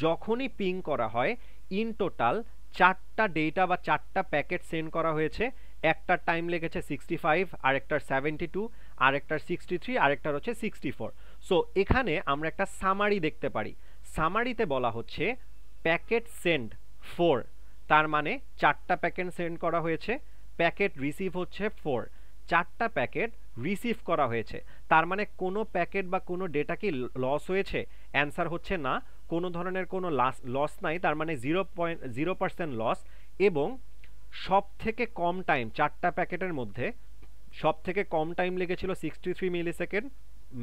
যখনই পিং করা হয়, ইন টোটাল 4টা ডেটা বা 4টা প্যাকেট সেন্ড করা হয়েছে। একটার টাইম লেগেছে 65, আরেকটার 72, আরেকটার 63, আরেকটার হচ্ছে 64। সো এখানে আমরা একটা সামারি দেখতে পারি। সামারিতে বলা হচ্ছে প্যাকেট সেন্ড 4, তার মানে 4টা প্যাকেট সেন্ড করা হয়েছে, প্যাকেট রিসিভ হচ্ছে 4, 4টা প্যাকেট রিসিভ করা হয়েছে। তার মানে কোনো প্যাকেট বা কোনো ডেটা কি লস হয়েছে? অ্যান্সার হচ্ছে না, কোনো ধরনের কোনো লস নাই। তার মানে 0% লস। এবং সব থেকে কম টাইম, 4টা প্যাকেটের মধ্যে সব থেকে কম টাইম লেগেছিল 63 মিলি সেকেন্ড,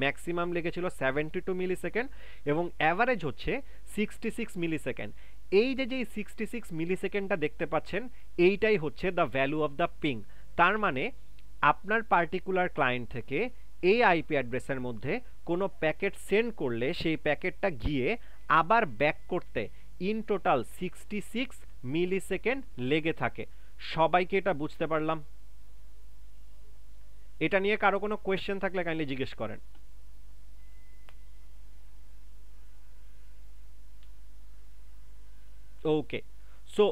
ম্যাক্সিমাম লেগেছিল 72 মিলি সেকেন্ড, এবং অ্যাভারেজ হচ্ছে 66 মিলি সেকেন্ড। এই যে 66 মিলি সেকেন্ডটা দেখতে পাচ্ছেন, এইটাই হচ্ছে the value of the ping. তার মানে আপনার পার্টিকুলার ক্লায়েন্ট থেকে এই আইপি অ্যাড্রেসের মধ্যে কোনো প্যাকেট সেন্ড করলে সেই প্যাকেটটা গিয়ে আবার ব্যাক করতে ইন টোটাল 66 মিলি সেকেন্ড লেগে থাকে। সবাইকে এটা বুঝতে পারলাম? এটা নিয়ে কারো কোনো কোয়েশ্চেন থাকলে কাইন্ডলি জিজ্ঞেস করেন। ওকে, সো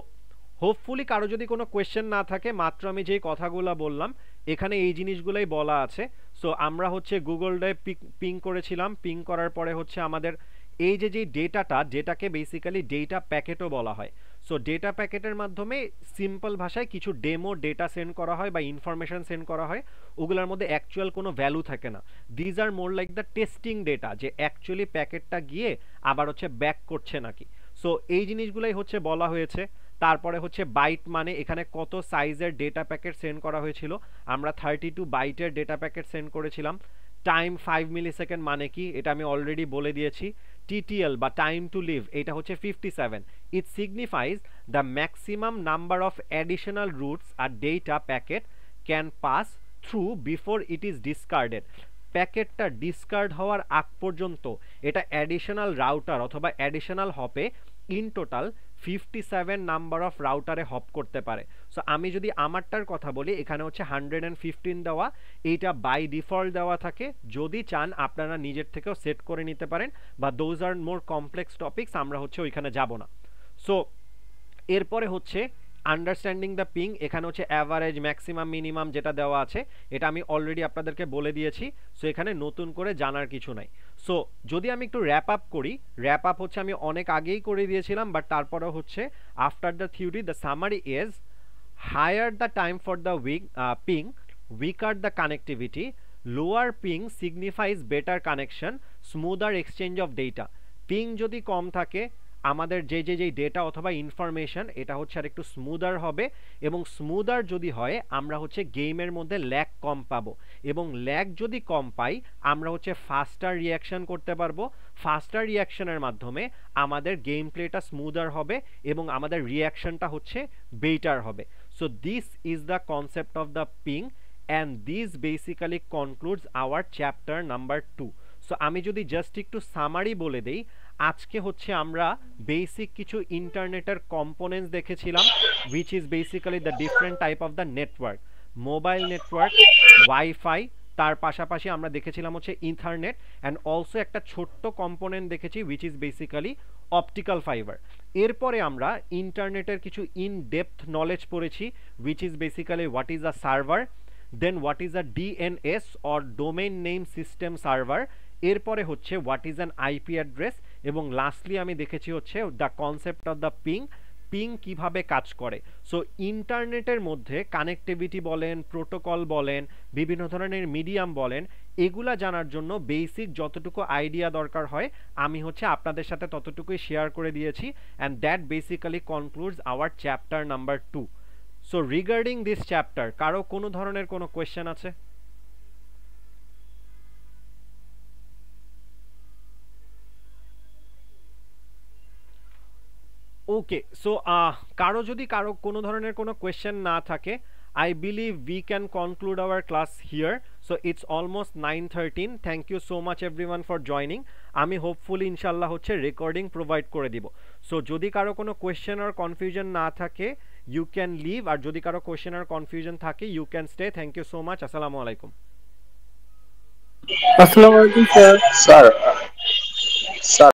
হোপফুলি কারো যদি কোনো কোয়েশ্চেন না থাকে, মাত্র আমি যেই কথাগুলো বললাম এখানে এই জিনিসগুলোই বলা আছে। সো আমরা হচ্ছে গুগল ড্রাইভ পিং করেছিলাম, পিং করার পরে হচ্ছে আমাদের এই যে ডেটাটা, যেটাকে বেসিক্যালি ডেটা প্যাকেটও বলা হয়। সো ডেটা প্যাকেটের মাধ্যমে সিম্পল ভাষায় কিছু ডেমো ডেটা সেন্ড করা হয় বা ইনফরমেশন সেন্ড করা হয়, ওগুলোর মধ্যে অ্যাকচুয়াল কোনো ভ্যালু থাকে না। These are more like the testing data, যে অ্যাকচুয়ালি প্যাকেটটা গিয়ে আবার হচ্ছে ব্যাক করছে নাকি। সো এই জিনিসগুলোই হচ্ছে বলা হয়েছে। তারপরে হচ্ছে বাইট মানে এখানে কত সাইজের ডেটা প্যাকেট সেন্ড করা হয়েছিল, আমরা 32 বাইটের ডেটা প্যাকেট সেন্ড করেছিলাম। টাইম 5 মিলি সেকেন্ড মানে কি এটা আমি অলরেডি বলে দিয়েছি। TTL বা টাইম টু লিভ এটা হচ্ছে 57। It signifies the maximum number of additional routes আর data packet can pass through before it is discarded. প্যাকেটটা ডিসকার্ড হওয়ার আগ পর্যন্ত এটা অ্যাডিশনাল রাউটার অথবা অ্যাডিশনাল হপে ইন টোটাল 57 নাম্বার অফ রাউটারে হপ করতে পারে। সো আমি যদি আমারটার কথা বলি, এখানে হচ্ছে 115 দেওয়া, এইটা বাই ডিফল্ট দেওয়া থাকে। যদি চান আপনারা নিজের থেকেও সেট করে নিতে পারেন, বা those are more complex topics, আমরা হচ্ছে ওইখানে যাব না। সো এরপরে হচ্ছে আন্ডারস্ট্যান্ডিং দ্য পিং, এখানে হচ্ছে অ্যাভারেজ, ম্যাক্সিমাম, মিনিমাম যেটা দেওয়া আছে এটা আমি অলরেডি আপনাদেরকে বলে দিয়েছি। সো এখানে নতুন করে জানার কিছু নাই। সো যদি আমি একটু র্যাপ আপ করি, র্যাপ আপ হচ্ছে আমি অনেক আগেই করে দিয়েছিলাম, বাট তারপরেও হচ্ছে after the theory the summary is higher the time for the ping, weaker the connectivity, lower ping signifies better connection, smoother exchange of data. Ping যদি কম থাকে আমাদের যে ডেটা অথবা ইনফরমেশন এটা হচ্ছে আর একটু স্মুদার হবে, এবং স্মুদার যদি হয় আমরা হচ্ছে গেমের মধ্যে ল্যাগ কম পাবো, এবং ল্যাগ যদি কম পাই আমরা হচ্ছে ফাস্টার রিয়াকশন করতে পারবো। ফাস্টার রিয়াকশনের মাধ্যমে আমাদের গেম প্লেটা স্মুদার হবে এবং আমাদের রিয়াকশনটা হচ্ছে বেটার হবে। So this is the concept of the ping and this basically concludes our chapter number 2. So আমি যদি জাস্ট একটু সামারি বলে দেই, আজকে হচ্ছে আমরা বেসিক কিছু ইন্টারনেটের কম্পোনেন্টস দেখেছিলাম, which is basically the different type of the network, mobile network, wifi, তার পাশাপাশি আমরা দেখেছিলাম হচ্ছে ইথারনেট, অ্যান্ড অলসো একটা ছোট্ট কম্পোনেন্ট দেখেছি which is basically optical fibre. এরপরে আমরা ইন্টারনেটের কিছু ইন ডেপথ নলেজ পড়েছি which is basically what is a server, then what is a DNS or domain name system server, এরপরে হচ্ছে what is an IP address, এবং lastly আমি দেখেছি হচ্ছে the concept of the ping, ping কিভাবে কাজ করে। সো ইন্টারনেটের মধ্যে কানেক্টিভিটি বলেন, প্রোটোকল বলেন, বিভিন্ন ধরনের মিডিয়াম বলেন, এগুলা জানার জন্য বেসিক যতটুকু আইডিয়া দরকার হয় আমি হচ্ছে আপনাদের সাথে ততটুকুই শেয়ার করে দিয়েছি, and that basically concludes our chapter number 2. So regarding this chapter কারো কোনো ধরনের কোনো কোয়েশ্চেন আছে? ওকে, সো কারো যদি কোনো ধরনের কোনো কোয়েশ্চেন না থাকে, I believe we can conclude our class here. So it's almost 9:13. Thank you so much everyone for joining. আমি হোপফুলি ইনশাল্লাহ হচ্ছে রেকর্ডিং প্রোভাইড করে দিব। সো যদি কারো কোনো কোয়েশ্চেন আর কনফিউশন না থাকে you can leave, আর যদি কারো কোয়েশ্চেন আর কনফিউশন থাকে you can stay. Thank you so much. আসসালামু আলাইকুম। আসসালামু আলাইকুম স্যার। স্যার